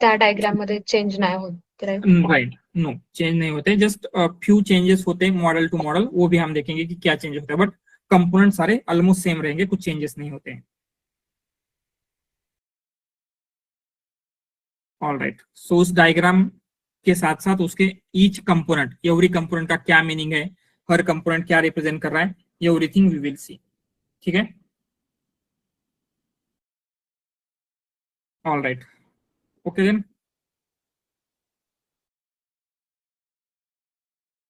त्या डायग्राम मध्ये चेंज नाही होत, राइट? राइट, नो चेंज नहीं होते, जस्ट फ्यू चेंजेस होते हैं मॉडल टू मॉडल, वो भी हम देखेंगे कि क्या चेंज होता है, बट कंपोनेंट सारे ऑलमोस्ट सेम रहेंगे, कुछ चेंजेस नहीं होते हैं। ऑल राइट, सो उस डायग्राम के साथ साथ उसके ईच कंपोनेंट, एवरी कंपोनेंट का क्या मीनिंग है, हर कंपोनेंट क्या रिप्रेजेंट कर रहा है, एवरीथिंग वी विल सी, ठीक है। All right, okay then,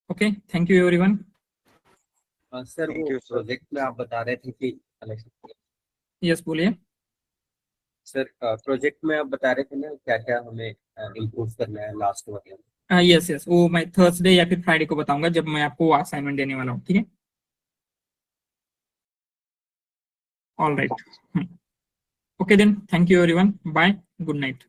okay, thank you everyone. Sir Thank वो you, sir. प्रोजेक्ट में आप बता रहे थे कि यस बोलिए। सर प्रोजेक्ट में आप बता रहे थे ना क्या क्या हमें इम्प्रूव करना है लास्ट वाले में। यस यस, वो मैं थर्सडे या फिर फ्राइडे को बताऊंगा जब मैं आपको असाइनमेंट देने वाला हूँ, ठीक है। All right, okay then, thank you everyone, bye, good night.